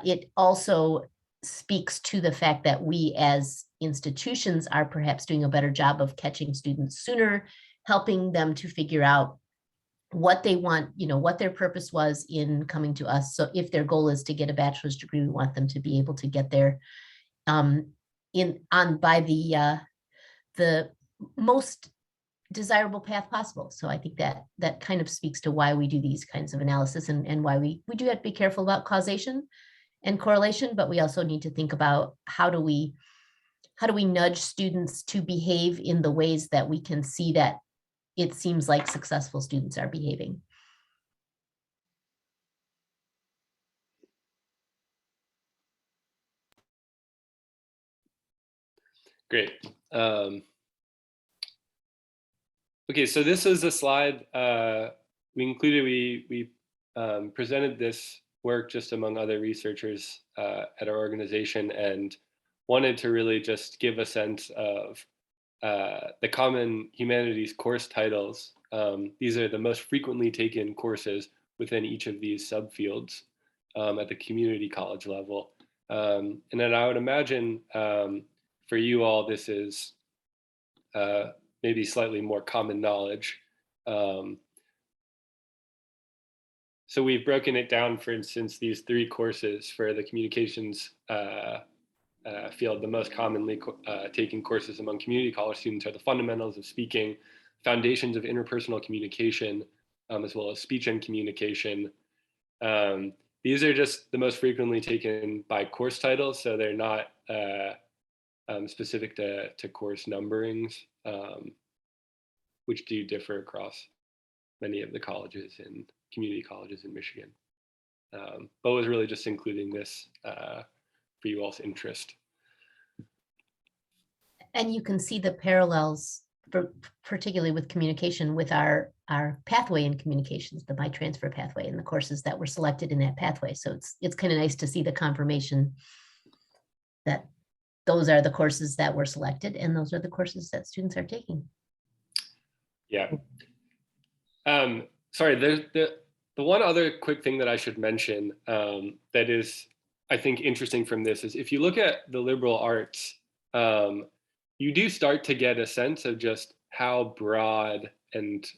Speaker 1: it also speaks to the fact that we as institutions are perhaps doing a better job of catching students sooner, helping them to figure out what they want, what their purpose was in coming to us. So if their goal is to get a bachelor's degree, we want them to be able to get there by the most desirable path possible. So I think that kind of speaks to why we do these kinds of analysis, and why we do have to be careful about causation and correlation, but we also need to think about how do we nudge students to behave in the ways that we can see that it seems like successful students are behaving.
Speaker 5: Great. Okay, so this is a slide we presented this work just among other researchers at our organization, and wanted to really just give a sense of the common humanities course titles. These are the most frequently taken courses within each of these subfields at the community college level. And then I would imagine for you all, this is maybe slightly more common knowledge. So we've broken it down, for instance, these 3 courses for the communications field. The most commonly taken courses among community college students are the fundamentals of speaking, foundations of interpersonal communication, as well as speech and communication. These are just the most frequently taken by course titles, so they're not specific to course numberings, which do differ across many of the colleges and community colleges in Michigan. But was really just including this for you all's interest.
Speaker 1: And you can see the parallels, particularly with communication, with our pathway in communications, the MyTransfer pathway, and the courses that were selected in that pathway. So it's kind of nice to see the confirmation that those are the courses that were selected, and those are the courses that students are taking.
Speaker 5: Yeah. Sorry, the one other quick thing that I should mention that is, I think, interesting from this is if you look at the liberal arts, you do start to get a sense of just how broad and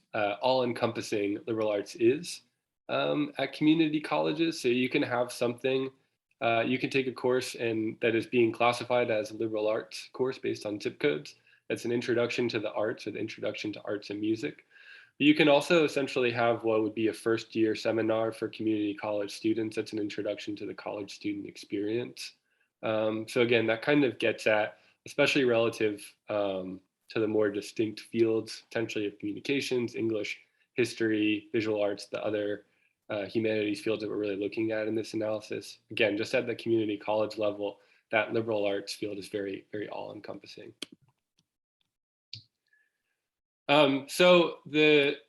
Speaker 5: all-encompassing liberal arts is at community colleges. So you can have something, you can take a course that is being classified as a liberal arts course based on zip codes. That's an introduction to the arts, or the introduction to arts and music. But you can also essentially have what would be a first-year seminar for community college students. That's an introduction to the college student experience. So again, that kind of gets at, especially relative to the more distinct fields, potentially of communications, English, history, visual arts, the other humanities fields that we're really looking at in this analysis. Again, just at the community college level, that liberal arts field is very, very all-encompassing. So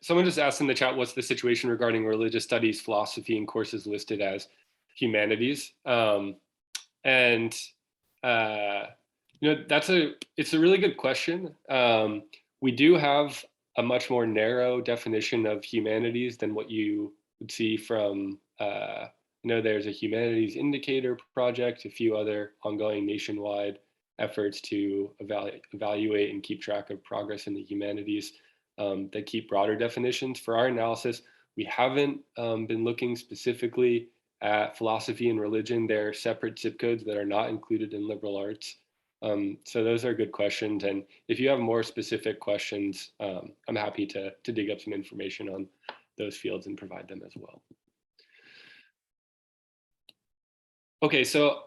Speaker 5: someone just asked in the chat, what's the situation regarding religious studies, philosophy, and courses listed as humanities? It's a really good question. We do have a much more narrow definition of humanities than what you would see from, there's a humanities indicator project, a few other ongoing nationwide efforts to evaluate and keep track of progress in the humanities that keep broader definitions. For our analysis, we haven't been looking specifically at philosophy and religion. They're separate zip codes that are not included in liberal arts. So those are good questions. And if you have more specific questions, I'm happy to dig up some information on those fields and provide them as well. Okay, so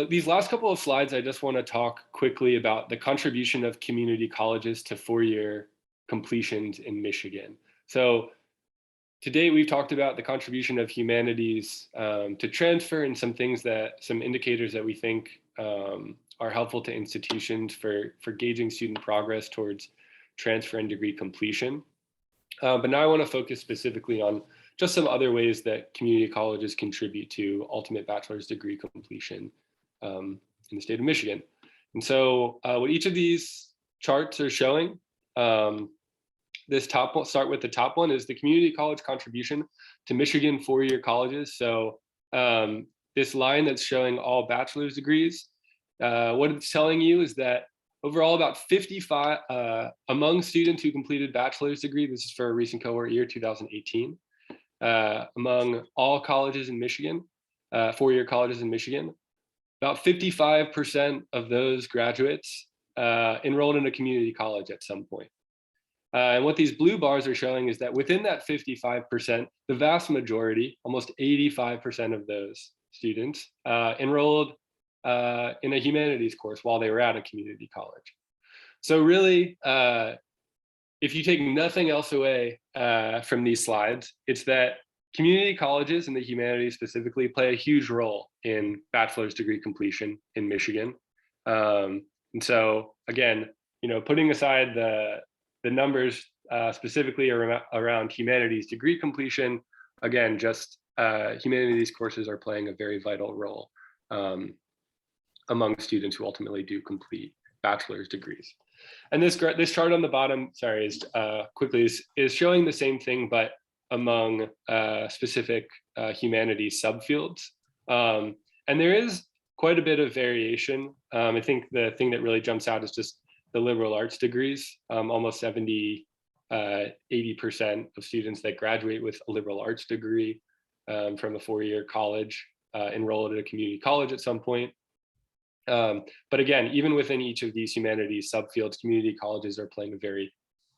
Speaker 5: these last couple of slides, I just want to talk quickly about the contribution of community colleges to four-year completions in Michigan. So today we've talked about the contribution of humanities to transfer, and some indicators that we think are helpful to institutions for gauging student progress towards transfer and degree completion. But now I want to focus specifically on just some other ways that community colleges contribute to ultimate bachelor's degree completion in the state of Michigan. And so what each of these charts are showing, start with the top one, is the community college contribution to Michigan four-year colleges. So this line that's showing all bachelor's degrees, what it's telling you is that overall, about 55 among students who completed bachelor's degree, this is for a recent cohort year, 2018, among all colleges in Michigan, four-year colleges in Michigan, about 55% of those graduates enrolled in a community college at some point. And what these blue bars are showing is that within that 55%, the vast majority, almost 85% of those students enrolled in a humanities course while they were at a community college. So really, if you take nothing else away from these slides, it's that community colleges and the humanities specifically play a huge role in bachelor's degree completion in Michigan. And so again, putting aside the numbers specifically around humanities degree completion, again, just humanities courses are playing a very vital role among students who ultimately do complete bachelor's degrees. And this chart on the bottom, sorry, is showing the same thing, but among specific humanities subfields. And there is quite a bit of variation. I think the thing that really jumps out is just the liberal arts degrees. Almost 80% of students that graduate with a liberal arts degree from a four-year college enrolled at a community college at some point. But again, even within each of these humanities subfields, community colleges are playing a very,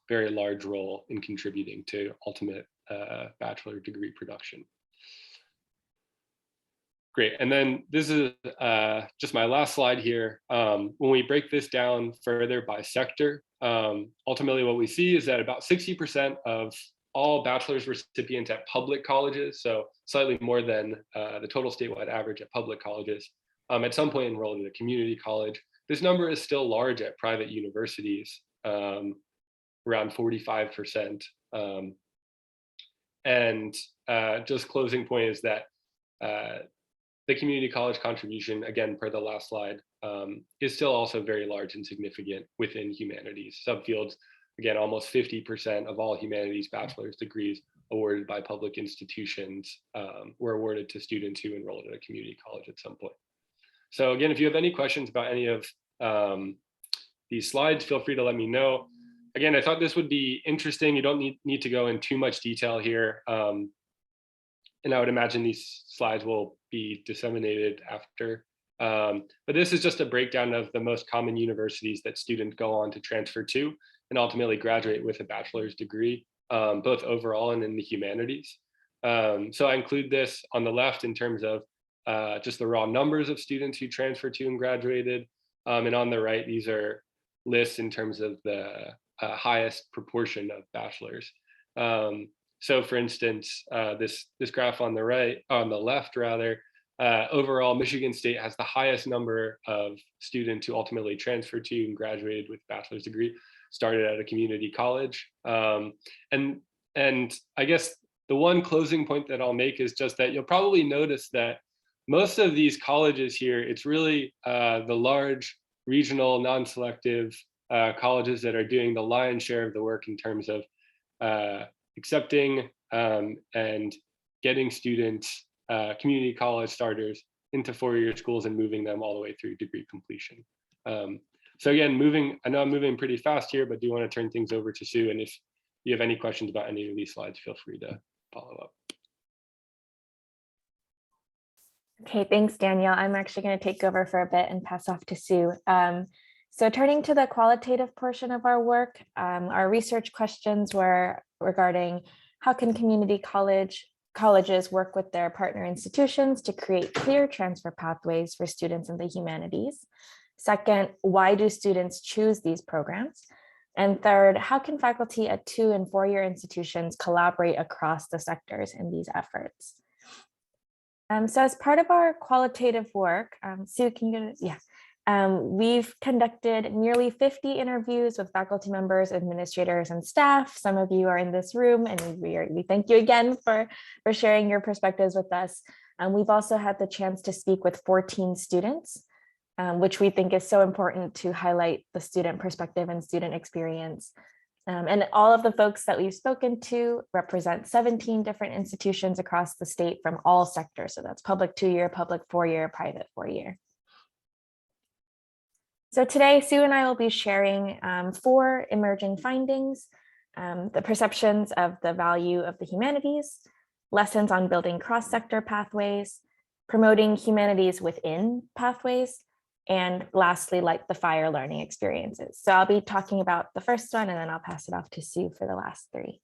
Speaker 5: very large role in contributing to ultimate bachelor degree production. Great, and then this is just my last slide here. When we break this down further by sector, ultimately what we see is that about 60% of all bachelor's recipients at public colleges, so slightly more than the total statewide average at public colleges, at some point enrolled in a community college. This number is still large at private universities, around 45%. Just closing point is that the community college contribution, again, per the last slide, is still also very large and significant within humanities subfields. Again, almost 50% of all humanities bachelor's degrees awarded by public institutions were awarded to students who enrolled at a community college at some point. So again, if you have any questions about any of these slides, feel free to let me know. Again, I thought this would be interesting. You don't need to go in too much detail here. And I would imagine these slides will be disseminated after. But this is just a breakdown of the most common universities that students go on to transfer to and ultimately graduate with a bachelor's degree, both overall and in the humanities. So I include this on the left in terms of just the raw numbers of students who transferred to and graduated. And on the right, these are lists in terms of the highest proportion of bachelors. So for instance, this graph on the left rather, overall, Michigan State has the highest number of students who ultimately transferred to and graduated with a bachelor's degree, started at a community college. And I guess the one closing point that I'll make is just that you'll probably notice that most of these colleges here, it's really the large regional non-selective colleges that are doing the lion's share of the work in terms of accepting and getting students, community college starters into four-year schools and moving them all the way through degree completion. So again, I know I'm moving pretty fast here, but do want to turn things over to Sue. And if you have any questions about any of these slides, feel free to follow up.
Speaker 3: Okay, thanks, Daniel. I'm actually going to take over for a bit and pass off to Sue. So turning to the qualitative portion of our work, our research questions were regarding how can community colleges work with their partner institutions to create clear transfer pathways for students in the humanities? Second, why do students choose these programs? And third, how can faculty at 2- and 4-year institutions collaborate across the sectors in these efforts? So as part of our qualitative work, Sue, can you get it? Yeah. We've conducted nearly 50 interviews with faculty members, administrators, and staff. Some of you are in this room, and we thank you again for sharing your perspectives with us. We've also had the chance to speak with 14 students, which we think is so important to highlight the student perspective and student experience. And all of the folks that we've spoken to represent 17 different institutions across the state from all sectors. So that's public 2-year, public 4-year, private 4-year. So today, Sue and I will be sharing 4 emerging findings, the perceptions of the value of the humanities, lessons on building cross-sector pathways, promoting humanities within pathways, and lastly, like the fire learning experiences. So I'll be talking about the first one, and then I'll pass it off to Sue for the last 3.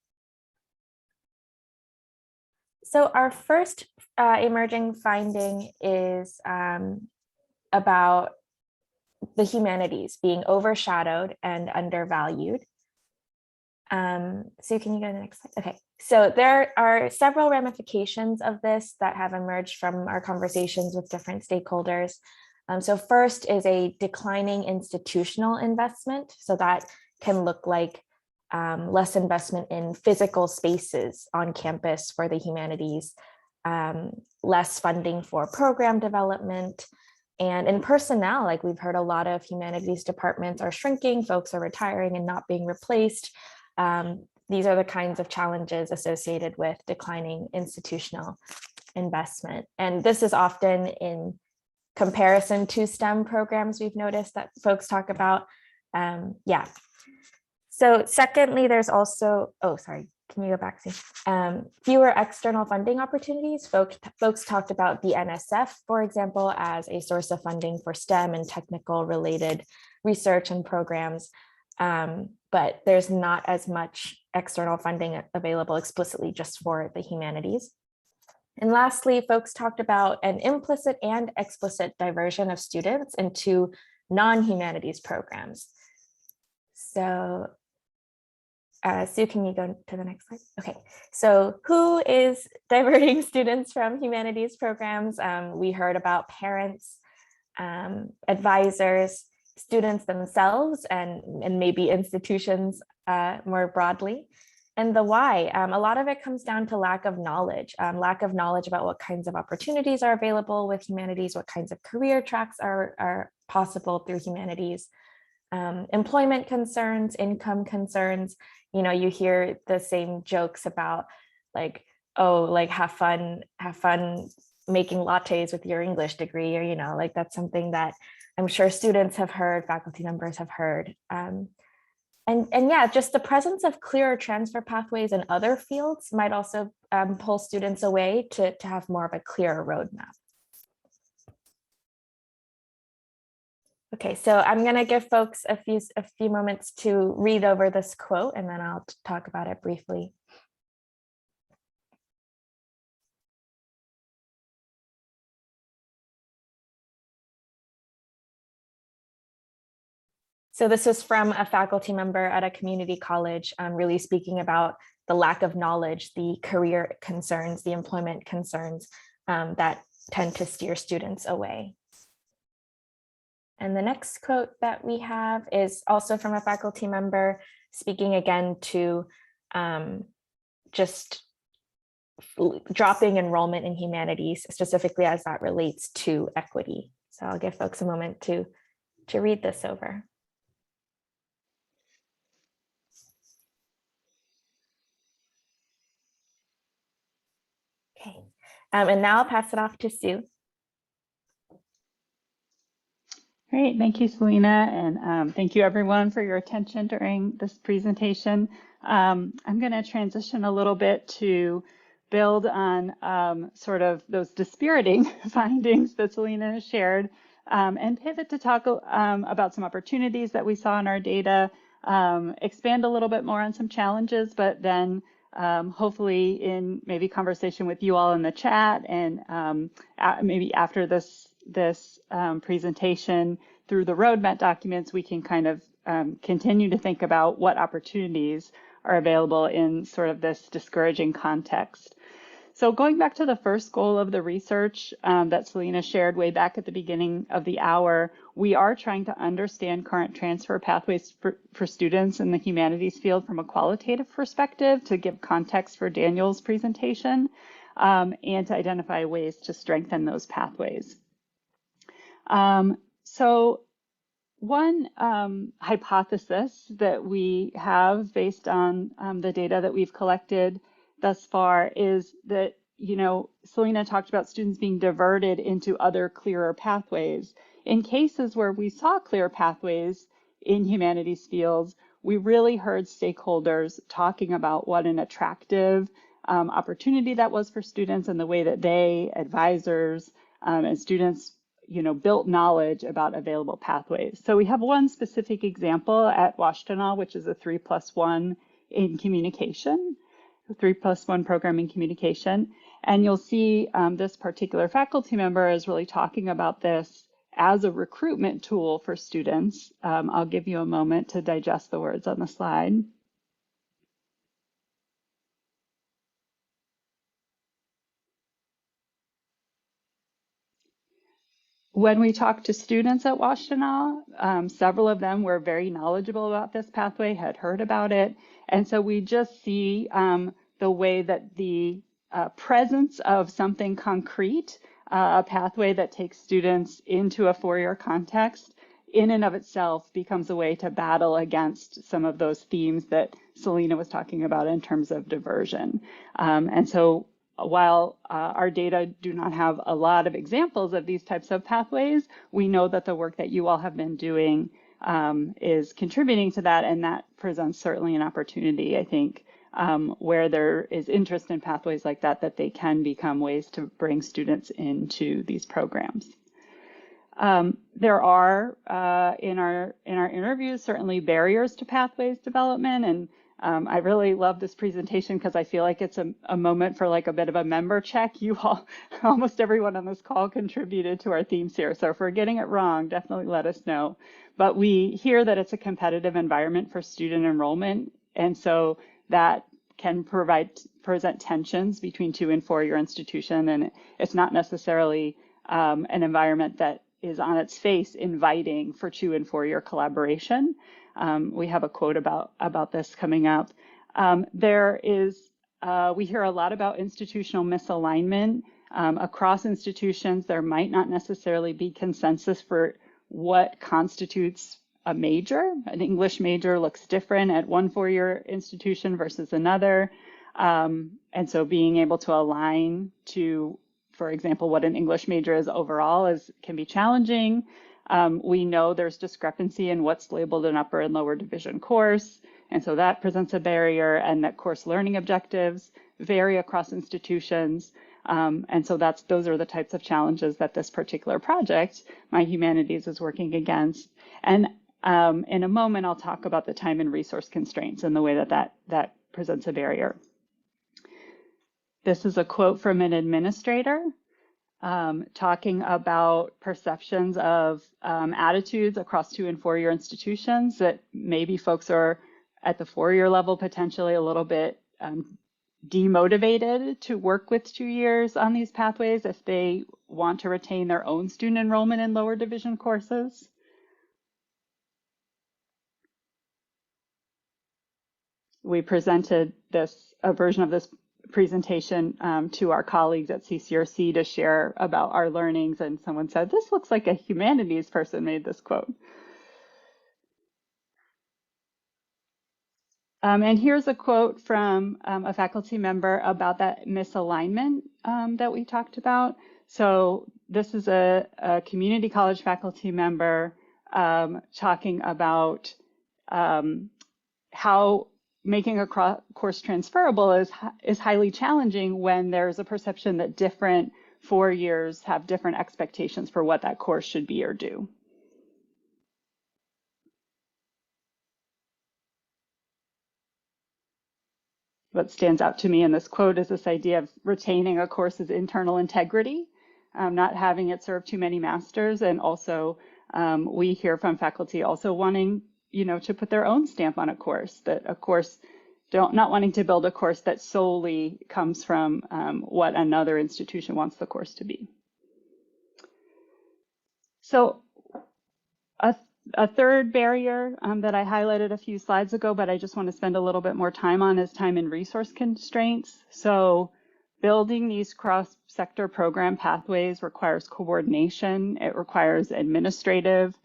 Speaker 3: So our first emerging finding is about the humanities being overshadowed and undervalued. Sue, can you go to the next slide? Okay, so there are several ramifications of this that have emerged from our conversations with different stakeholders. So first is a declining institutional investment. So that can look like less investment in physical spaces on campus for the humanities, less funding for program development, and in personnel, like we've heard a lot of humanities departments are shrinking, folks are retiring and not being replaced. These are the kinds of challenges associated with declining institutional investment. And this is often in comparison to STEM programs we've noticed that folks talk about. Yeah. So secondly, there's also, oh, sorry, can you go back to fewer external funding opportunities? Folks talked about the NSF, for example, as a source of funding for STEM and technical related research and programs, but there's not as much external funding available explicitly just for the humanities. And lastly, folks talked about an implicit and explicit diversion of students into non-humanities programs. So Sue, can you go to the next slide? Okay, so who is diverting students from humanities programs? We heard about parents, advisors, students themselves, and maybe institutions more broadly. And the why, a lot of it comes down to lack of knowledge about what kinds of opportunities are available with humanities, what kinds of career tracks are possible through humanities, employment concerns, income concerns. You know, you hear the same jokes about like, oh, like have fun making lattes with your English degree, or, you know, like that's something that I'm sure students have heard, faculty members have heard. And yeah, just the presence of clearer transfer pathways in other fields might also pull students away to have more of a clearer roadmap. Okay, so I'm going to give folks a few moments to read over this quote, and then I'll talk about it briefly. So this is from a faculty member at a community college, really speaking about the lack of knowledge, the career concerns, the employment concerns that tend to steer students away. And the next quote that we have is also from a faculty member, speaking again to just dropping enrollment in humanities, specifically as that relates to equity. So I'll give folks a moment to read this over. Okay, and now I'll pass it off to Sue.
Speaker 2: Great, thank you, Selena, and thank you everyone for your attention during this presentation. I'm going to transition a little bit to build on sort of those dispiriting findings that Selena has shared, and pivot to talk about some opportunities that we saw in our data, expand a little bit more on some challenges, but then hopefully in maybe conversation with you all in the chat and maybe after this presentation through the roadmap documents, we can kind of continue to think about what opportunities are available in sort of this discouraging context. So going back to the first goal of the research that Selena shared way back at the beginning of the hour, we are trying to understand current transfer pathways for students in the humanities field from a qualitative perspective to give context for Daniel's presentation and to identify ways to strengthen those pathways. So one hypothesis that we have based on the data that we've collected thus far is that, you know, Selena talked about students being diverted into other clearer pathways. In cases where we saw clear pathways in humanities fields, we really heard stakeholders talking about what an attractive opportunity that was for students and the way that they, advisors, and students, you know, built knowledge about available pathways. So we have one specific example at Washtenaw, which is a 3+1 in communication, 3+1 program in communication. And you'll see this particular faculty member is really talking about this as a recruitment tool for students. I'll give you a moment to digest the words on the slide. When we talked to students at Washtenaw, several of them were very knowledgeable about this pathway, had heard about it. And so we just see the way that the presence of something concrete, a pathway that takes students into a four-year context, in and of itself becomes a way to battle against some of those themes that Selena was talking about in terms of diversion. And so while our data do not have a lot of examples of these types of pathways, we know that the work that you all have been doing is contributing to that, and that presents certainly an opportunity, I think, where there is interest in pathways like that, that they can become ways to bring students into these programs. There are in our interviews certainly barriers to pathways development, and I really love this presentation because I feel like it's a moment for like a bit of a member check. You all, almost everyone on this call contributed to our themes here. So if we're getting it wrong, definitely let us know. But we hear that it's a competitive environment for student enrollment. And so that can present tensions between 2- and 4-year institution. And it's not necessarily an environment that is on its face inviting for 2- and 4-year collaboration. We have a quote about this coming up. We hear a lot about institutional misalignment. Across institutions, there might not necessarily be consensus for what constitutes a major. An English major looks different at one 4-year institution versus another. And so being able to align to, for example, what an English major is overall can be challenging. We know there's discrepancy in what's labeled an upper and lower division course, and so that presents a barrier, and that course learning objectives vary across institutions. And so those are the types of challenges that this particular project, MiHumanities, is working against. And in a moment, I'll talk about the time and resource constraints and the way that presents a barrier. This is a quote from an administrator talking about perceptions of attitudes across 2- and 4-year institutions, that maybe folks are at the 4-year level potentially a little bit demotivated to work with 2 years on these pathways if they want to retain their own student enrollment in lower division courses. We presented a version of this presentation to our colleagues at CCRC to share about our learnings, and someone said, "This looks like a humanities person made this quote." And here's a quote from a faculty member about that misalignment that we talked about. So this is a community college faculty member talking about how making a course transferable is highly challenging when there's a perception that different 4 years have different expectations for what that course should be or do. What stands out to me in this quote is this idea of retaining a course's internal integrity, not having it serve too many masters, and also we hear from faculty also wanting, to put their own stamp on a course, not wanting to build a course that solely comes from what another institution wants the course to be. So a third barrier that I highlighted a few slides ago, but I just want to spend a little bit more time on, is time and resource constraints. So building these cross-sector program pathways requires coordination. It requires administrative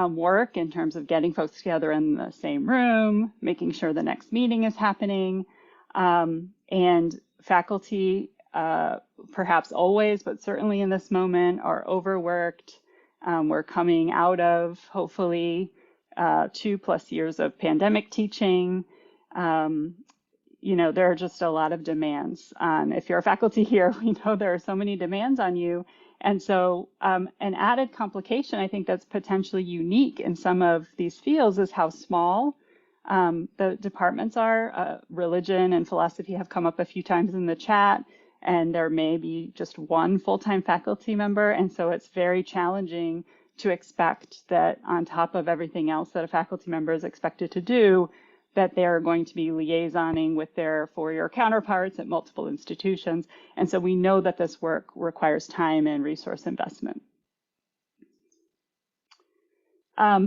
Speaker 2: work in terms of getting folks together in the same room, making sure the next meeting is happening, and faculty, perhaps always, but certainly in this moment, are overworked. We're coming out of, hopefully, 2+ years of pandemic teaching. There are just a lot of demands. If you're a faculty here, we know there are so many demands on you. And so an added complication, I think, that's potentially unique in some of these fields is how small the departments are. Religion and philosophy have come up a few times in the chat, and there may be just one full-time faculty member. And so it's very challenging to expect that on top of everything else that a faculty member is expected to do, that they're going to be liaisoning with their 4-year counterparts at multiple institutions. And so we know that this work requires time and resource investment.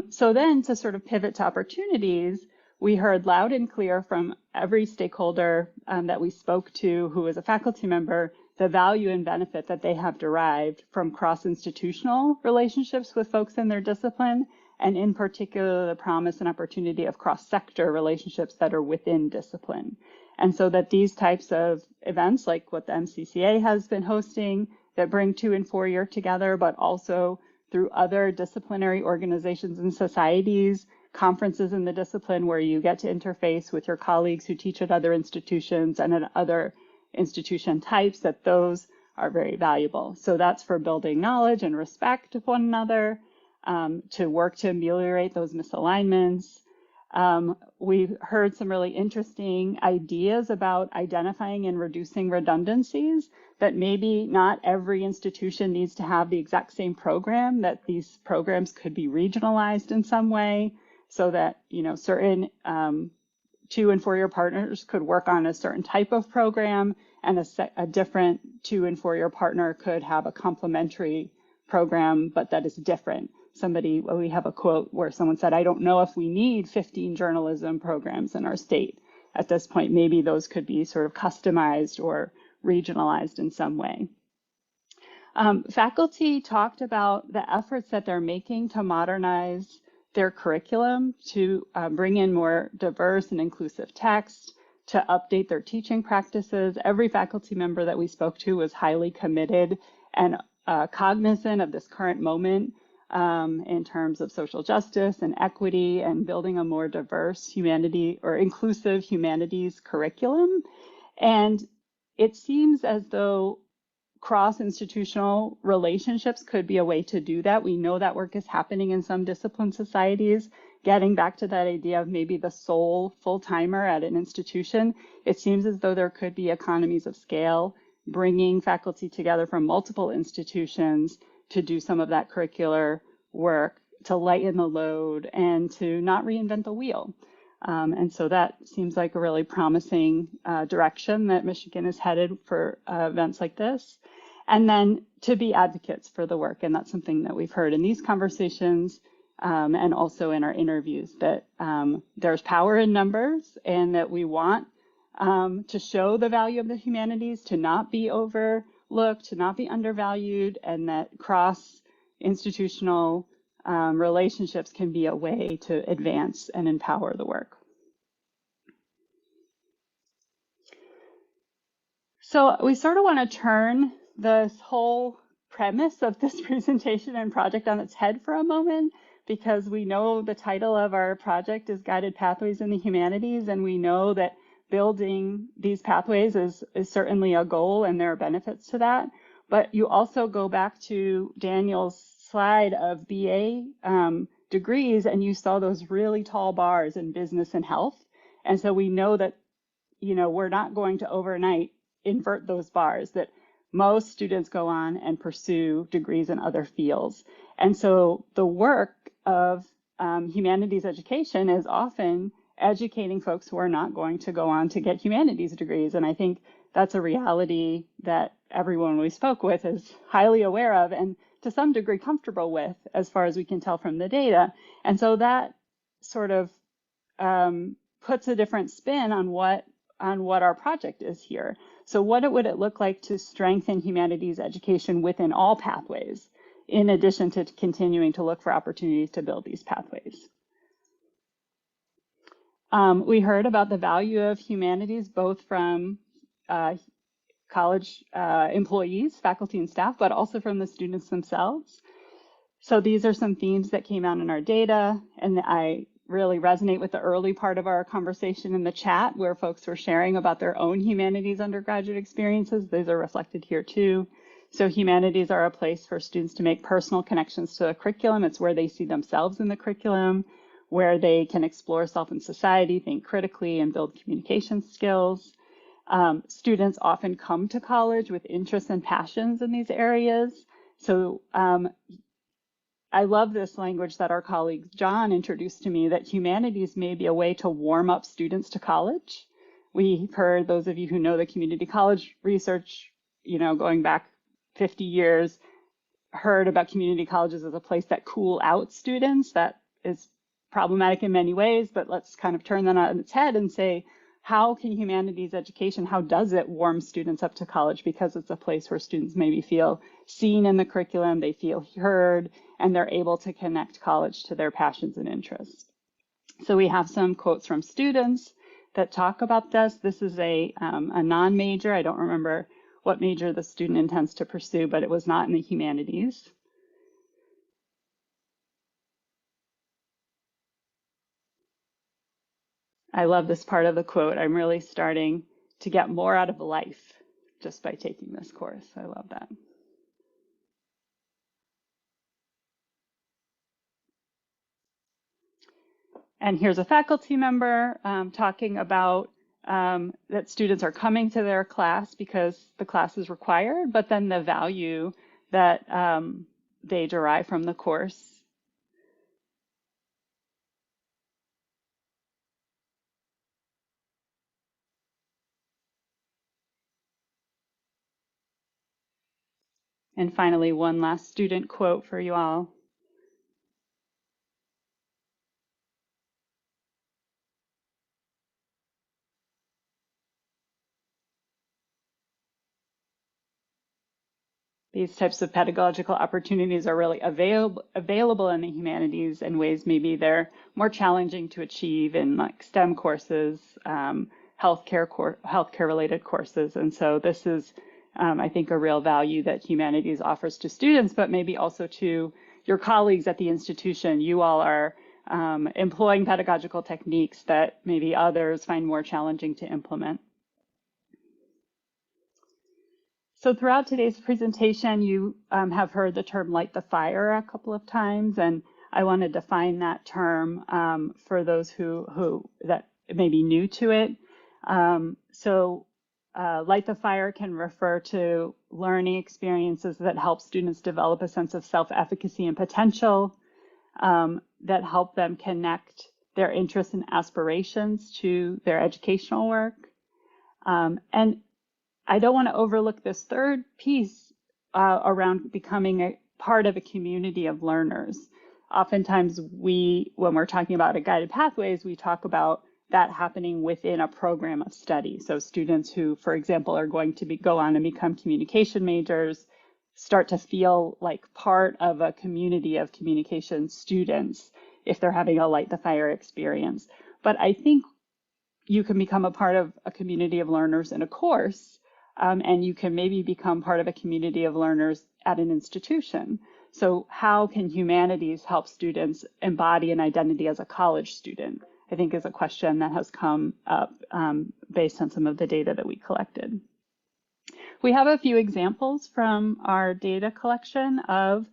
Speaker 2: So then to sort of pivot to opportunities, we heard loud and clear from every stakeholder that we spoke to who was a faculty member, the value and benefit that they have derived from cross-institutional relationships with folks in their discipline, and in particular, the promise and opportunity of cross-sector relationships that are within discipline. And so that these types of events, like what the MCCA has been hosting, that bring 2- and 4-year together, but also through other disciplinary organizations and societies, conferences in the discipline where you get to interface with your colleagues who teach at other institutions and at other institution types, that those are very valuable. So that's for building knowledge and respect of one another, to work to ameliorate those misalignments. We've heard some really interesting ideas about identifying and reducing redundancies, that maybe not every institution needs to have the exact same program, that these programs could be regionalized in some way, so that certain 2- and 4-year partners could work on a certain type of program, and a different 2- and 4-year partner could have a complementary program, but that is different. We have a quote where someone said, "I don't know if we need 15 journalism programs in our state at this point. Maybe those could be sort of customized or regionalized in some way." Faculty talked about the efforts that they're making to modernize their curriculum, to bring in more diverse and inclusive text, to update their teaching practices. Every faculty member that we spoke to was highly committed and cognizant of this current moment in terms of social justice and equity and building a more diverse humanity or inclusive humanities curriculum. And it seems as though cross-institutional relationships could be a way to do that. We know that work is happening in some discipline societies. Getting back to that idea of maybe the sole full-timer at an institution, it seems as though there could be economies of scale, bringing faculty together from multiple institutions to do some of that curricular work, to lighten the load and to not reinvent the wheel. And so that seems like a really promising direction that Michigan is headed for events like this. And then to be advocates for the work. And that's something that we've heard in these conversations and also in our interviews, that there's power in numbers and that we want to show the value of the humanities, to not be overlooked, to not be undervalued, and that cross-institutional relationships can be a way to advance and empower the work. So we sort of want to turn this whole premise of this presentation and project on its head for a moment, because we know the title of our project is Guided Pathways in the Humanities, and we know that building these pathways is certainly a goal, and there are benefits to that. But you also go back to Daniel's slide of BA degrees, and you saw those really tall bars in business and health. And so we know that, you know, we're not going to overnight invert those bars, that most students go on and pursue degrees in other fields. And so the work of humanities education is often educating folks who are not going to go on to get humanities degrees. And I think that's a reality that everyone we spoke with is highly aware of and to some degree comfortable with, as far as we can tell from the data. And so that sort of puts a different spin on what our project is here. So what would it look like to strengthen humanities education within all pathways, in addition to continuing to look for opportunities to build these pathways? We heard about the value of humanities, both from college employees, faculty and staff, but also from the students themselves. So these are some themes that came out in our data, and I really resonate with the early part of our conversation in the chat, where folks were sharing about their own humanities undergraduate experiences. Those are reflected here too. So humanities are a place for students to make personal connections to the curriculum. It's where they see themselves in the curriculum, where they can explore self and society, think critically, and build communication skills. Students often come to college with interests and passions in these areas. So I love this language that our colleague John introduced to me, that humanities may be a way to warm up students to college. We've heard, those of you who know the community college research, you know, going back 50 years, heard about community colleges as a place that cool out students. That is problematic in many ways, but let's kind of turn that on its head and say, how can humanities education, how does it warm students up to college? Because it's a place where students maybe feel seen in the curriculum, they feel heard, and they're able to connect college to their passions and interests. So we have some quotes from students that talk about this. This is a non-major. I don't remember what major the student intends to pursue, but it was not in the humanities. I love this part of the quote. I'm really starting to get more out of life just by taking this course. I love that. And here's a faculty member talking about that students are coming to their class because the class is required, but then the value that they derive from the course. And finally, one last student quote for you all. These types of pedagogical opportunities are really available in the humanities in ways maybe they're more challenging to achieve in like STEM courses, healthcare related courses. And so this is, I think, a real value that humanities offers to students, but maybe also to your colleagues at the institution, you all are employing pedagogical techniques that maybe others find more challenging to implement. So throughout today's presentation, you have heard the term light the fire a couple of times, and I want to define that term for those who that may be new to it. Light the fire can refer to learning experiences that help students develop a sense of self-efficacy and potential, that help them connect their interests and aspirations to their educational work. And I don't want to overlook this third piece around becoming a part of a community of learners. Oftentimes when we're talking about a guided pathways, we talk about that happening within a program of study. So students who, for example, are going to go on and become communication majors start to feel like part of a community of communication students if they're having a light the fire experience. But I think you can become a part of a community of learners in a course, and you can maybe become part of a community of learners at an institution. So how can humanities help students embody an identity as a college student? I think is a question that has come up based on some of the data that we collected. We have a few examples from our data collection of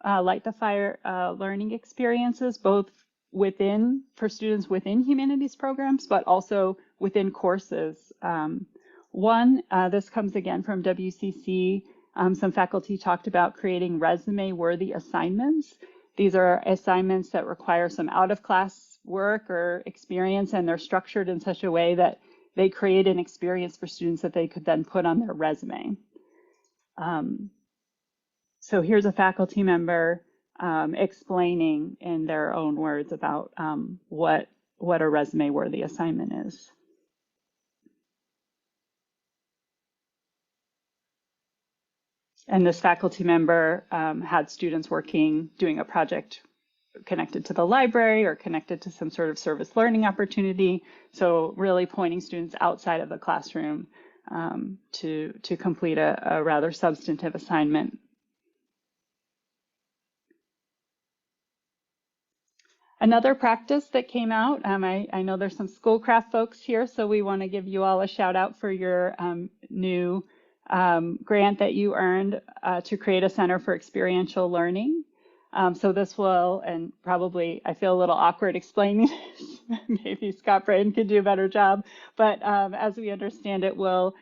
Speaker 2: light the fire learning experiences, both for students within humanities programs, but also within courses. This comes again from WCC. Some faculty talked about creating resume-worthy assignments. These are assignments that require some out-of-class work or experience, and they're structured in such a way that they create an experience for students that they could then put on their resume. So here's a faculty member explaining in their own words about what a resume-worthy assignment is. And this faculty member had students doing a project connected to the library or connected to some sort of service learning opportunity. So really pointing students outside of the classroom to complete a rather substantive assignment. Another practice that came out, I know there's some Schoolcraft folks here, so we want to give you all a shout out for your new grant that you earned to create a Center for Experiential Learning. So this will, and probably I feel a little awkward explaining this, maybe Scott Braden could do a better job, but as we understand it, will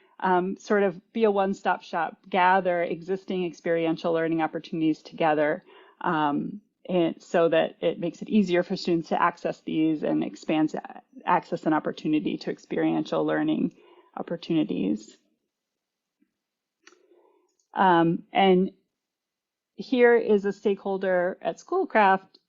Speaker 2: sort of be a one-stop shop, gather existing experiential learning opportunities together, and so that it makes it easier for students to access these and expands access and opportunity to experiential learning opportunities. And here is a stakeholder at Schoolcraft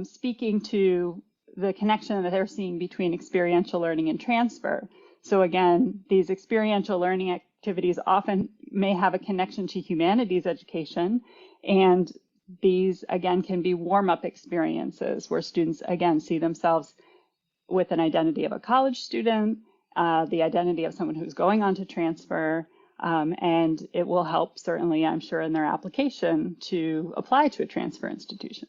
Speaker 2: speaking to the connection that they're seeing between experiential learning and transfer. So again, these experiential learning activities often may have a connection to humanities education, and these again can be warm-up experiences where students again see themselves with an identity of a college student, the identity of someone who's going on to transfer, and it will help certainly, I'm sure, in their application to apply to a transfer institution.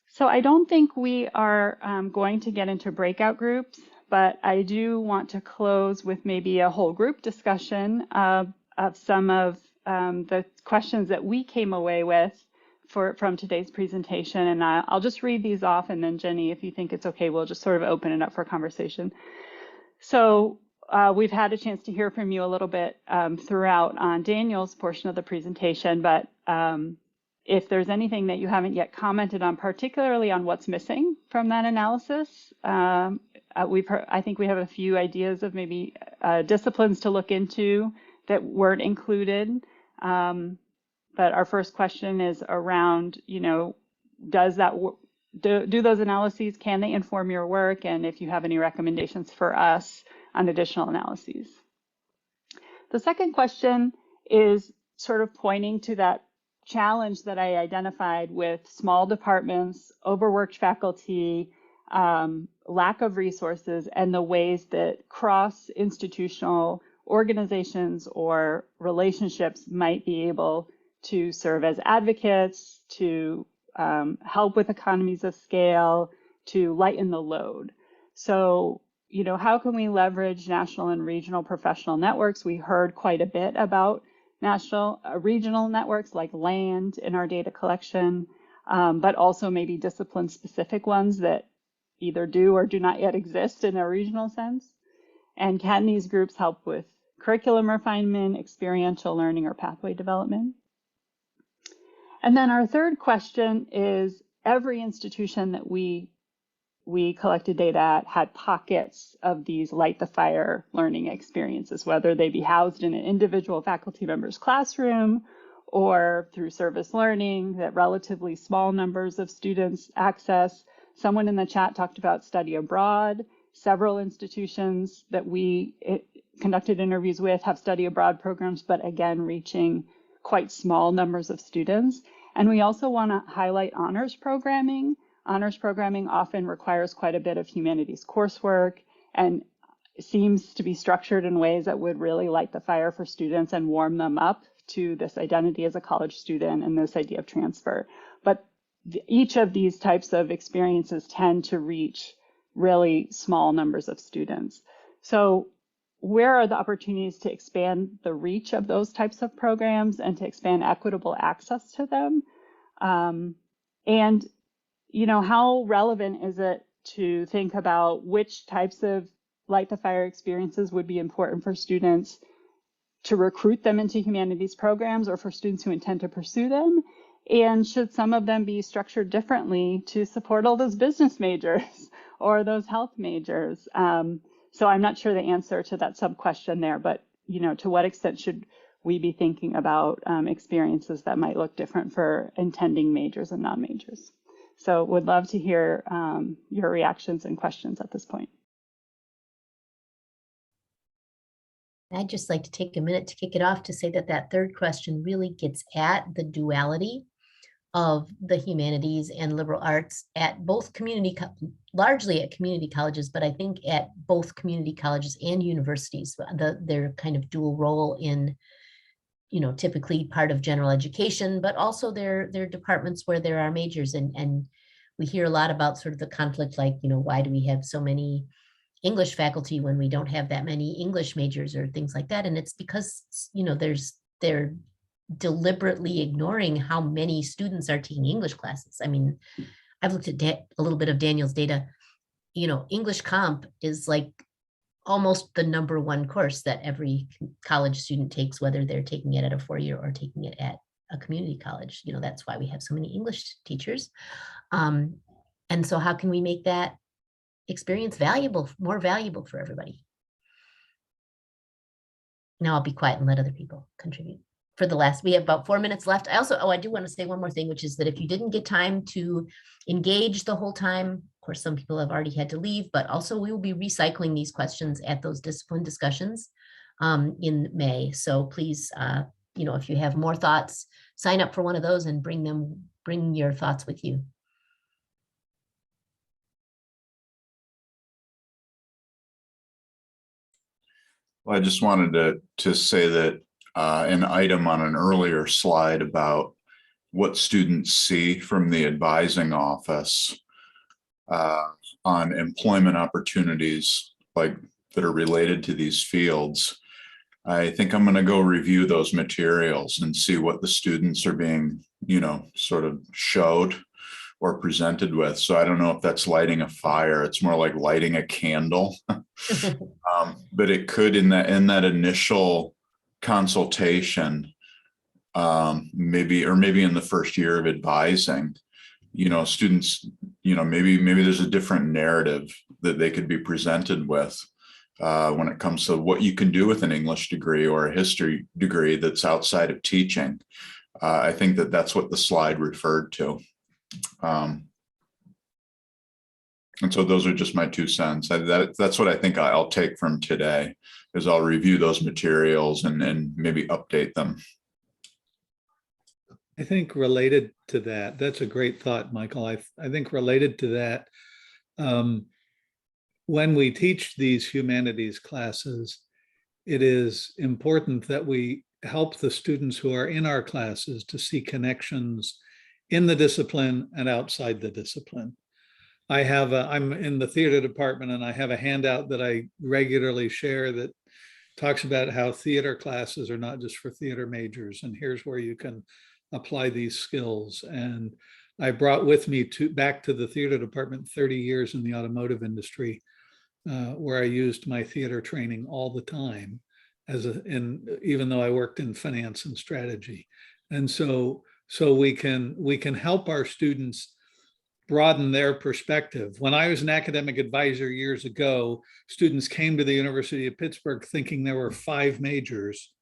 Speaker 2: So I don't think we are going to get into breakout groups, but I do want to close with maybe a whole group discussion of some of the questions that we came away with from today's presentation. And I'll just read these off, and then Jenny, if you think it's okay, we'll just sort of open it up for conversation. So we've had a chance to hear from you a little bit throughout on Daniel's portion of the presentation, but if there's anything that you haven't yet commented on, particularly on what's missing from that analysis, I think we have a few ideas of maybe disciplines to look into that weren't included. But our first question is around, does that do those analyses? Can they inform your work? And if you have any recommendations for us on additional analyses. The second question is sort of pointing to that challenge that I identified with small departments, overworked faculty, lack of resources, and the ways that cross-institutional organizations or relationships might be able to serve as advocates, to help with economies of scale, to lighten the load. So, you know, how can we leverage national and regional professional networks? We heard quite a bit about national, regional networks like LAND in our data collection, but also maybe discipline-specific ones that either do or do not yet exist in a regional sense. And can these groups help with curriculum refinement, experiential learning, or pathway development? And then our third question is, every institution that we collected data at had pockets of these light the fire learning experiences, whether they be housed in an individual faculty member's classroom or through service learning that relatively small numbers of students access. Someone in the chat talked about study abroad. Several institutions that we conducted interviews with have study abroad programs, but again, reaching quite small numbers of students. And we also want to highlight honors programming. Honors programming often requires quite a bit of humanities coursework and seems to be structured in ways that would really light the fire for students and warm them up to this identity as a college student and this idea of transfer. But each of these types of experiences tend to reach really small numbers of students. So where are the opportunities to expand the reach of those types of programs and to expand equitable access to them? And you know, how relevant is it to think about which types of light the fire experiences would be important for students to recruit them into humanities programs or for students who intend to pursue them? And should some of them be structured differently to support all those business majors or those health majors? So I'm not sure the answer to that sub-question there, but you know, to what extent should we be thinking about experiences that might look different for intending majors and non-majors? So would love to hear your reactions and questions at this point.
Speaker 1: I'd just like to take a minute to kick it off to say that that third question really gets at the duality of the humanities and liberal arts at both largely at community colleges, but I think at both community colleges and universities, their kind of dual role in, you know, typically part of general education, but also their departments where there are majors. And we hear a lot about sort of the conflict, like, you know, why do we have so many English faculty when we don't have that many English majors or things like that? And it's because, you know, they're deliberately ignoring how many students are taking English classes. I mean, I've looked at a little bit of Daniel's data. You know, English Comp is like almost the #1 course that every college student takes, whether they're taking it at a 4-year or taking it at a community college. You know, that's why we have so many English teachers. And so how can we make that experience more valuable for everybody? Now I'll be quiet and let other people contribute. For the last, we have about 4 minutes left. I do want to say one more thing, which is that if you didn't get time to engage the whole time, of course, some people have already had to leave, but also we will be recycling these questions at those discipline discussions in May. So please, you know, if you have more thoughts, sign up for one of those and bring your thoughts with you.
Speaker 10: Well, I just wanted to say that an item on an earlier slide about what students see from the advising office on employment opportunities like that are related to these fields. I think I'm going to go review those materials and see what the students are being, you know, sort of showed or presented with. So I don't know if that's lighting a fire. It's more like lighting a candle. But it could, in that initial consultation, maybe in the first year of advising, you know, students, you know, maybe there's a different narrative that they could be presented with when it comes to what you can do with an English degree or a history degree that's outside of teaching. I think that's what the slide referred to. And so those are just my 2 cents. That's what I think I'll take from today, is I'll review those materials and maybe update them.
Speaker 6: I think related to that, that's a great thought, Michael. I think related to that, When we teach these humanities classes, it is important that we help the students who are in our classes to see connections in the discipline and outside the discipline. I'm in the theater department, and I have a handout that I regularly share that talks about how theater classes are not just for theater majors, and here's where you can apply these skills. And I brought with me back to the theater department 30 years in the automotive industry, where I used my theater training all the time, even though I worked in finance and strategy. And so we can help our students broaden their perspective. When I was an academic advisor years ago, students came to the University of Pittsburgh thinking there were 5 majors: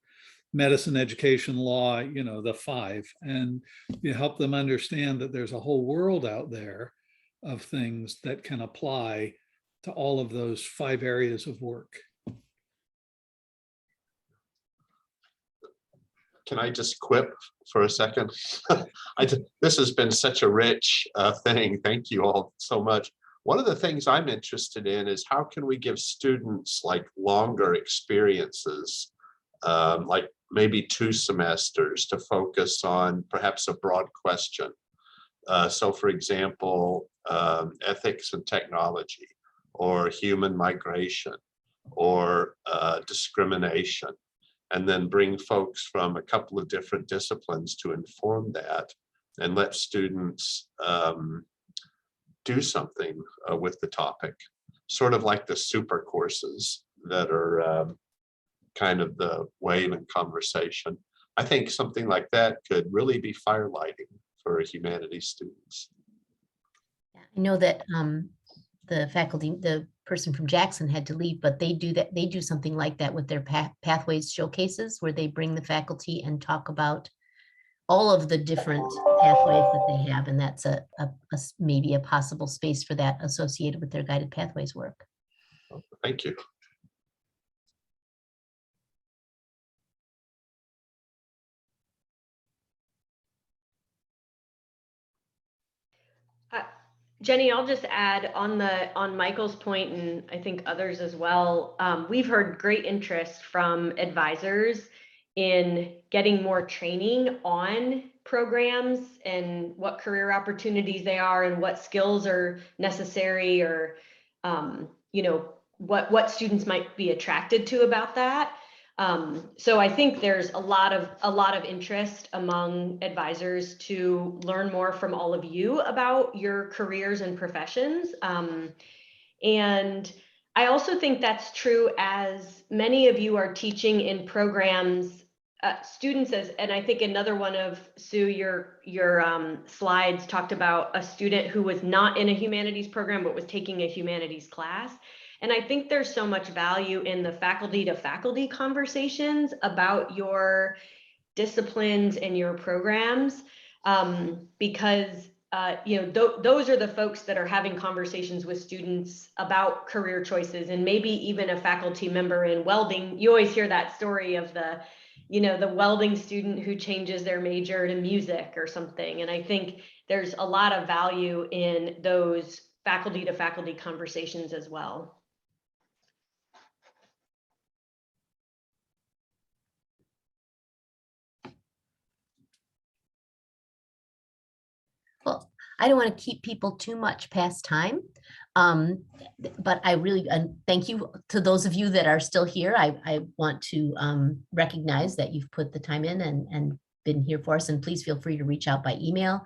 Speaker 6: medicine, education, law, the 5. And you help them understand that there's a whole world out there of things that can apply to all of those 5 areas of work.
Speaker 11: Can I just quip for a second? This has been such a rich thing. Thank you all so much. One of the things I'm interested in is how can we give students like longer experiences, like maybe 2 semesters, to focus on perhaps a broad question. So for example, ethics and technology, or human migration, or discrimination, and then bring folks from a couple of different disciplines to inform that, and let students do something with the topic, sort of like the super courses that are kind of the wave and conversation. I think something like that could really be firelighting for humanities students.
Speaker 1: I know that the faculty, the person from Jackson had to leave, but they do something like that with their pathways showcases, where they bring the faculty and talk about all of the different pathways that they have. And that's maybe a possible space for that associated with their guided pathways work.
Speaker 11: Thank you.
Speaker 9: Jenny, I'll just add on Michael's point, and I think others as well. We've heard great interest from advisors in getting more training on programs and what career opportunities they are and what skills are necessary, or what students might be attracted to about that. So I think there's a lot of interest among advisors to learn more from all of you about your careers and professions. And I also think that's true as many of you are teaching in programs, students, and I think another one of Sue, your slides talked about a student who was not in a humanities program but was taking a humanities class. And I think there's so much value in the faculty to faculty conversations about your disciplines and your programs, because those are the folks that are having conversations with students about career choices. And maybe even a faculty member in welding, you always hear that story of the welding student who changes their major to music or something. And I think there's a lot of value in those faculty to faculty conversations as well.
Speaker 1: Well, I don't want to keep people too much past time, but I really thank you to those of you that are still here. I want to recognize that you've put the time in and been here for us, and please feel free to reach out by email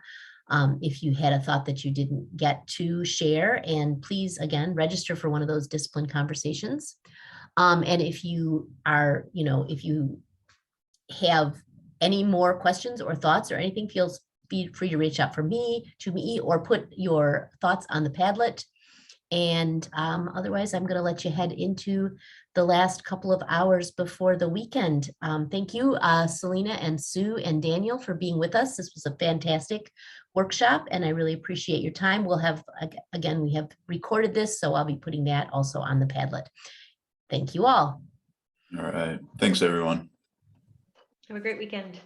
Speaker 1: if you had a thought that you didn't get to share, and please, again, register for one of those discipline conversations. And if you are, if you have any more questions or thoughts or anything, feel free to reach out to me, or put your thoughts on the Padlet. And otherwise, I'm going to let you head into the last couple of hours before the weekend. Thank you, Selena and Sue and Daniel, for being with us. This was a fantastic workshop, and I really appreciate your time. We'll have, again, we have recorded this, so I'll be putting that also on the Padlet. Thank you all.
Speaker 10: All right. Thanks, everyone.
Speaker 9: Have a great weekend.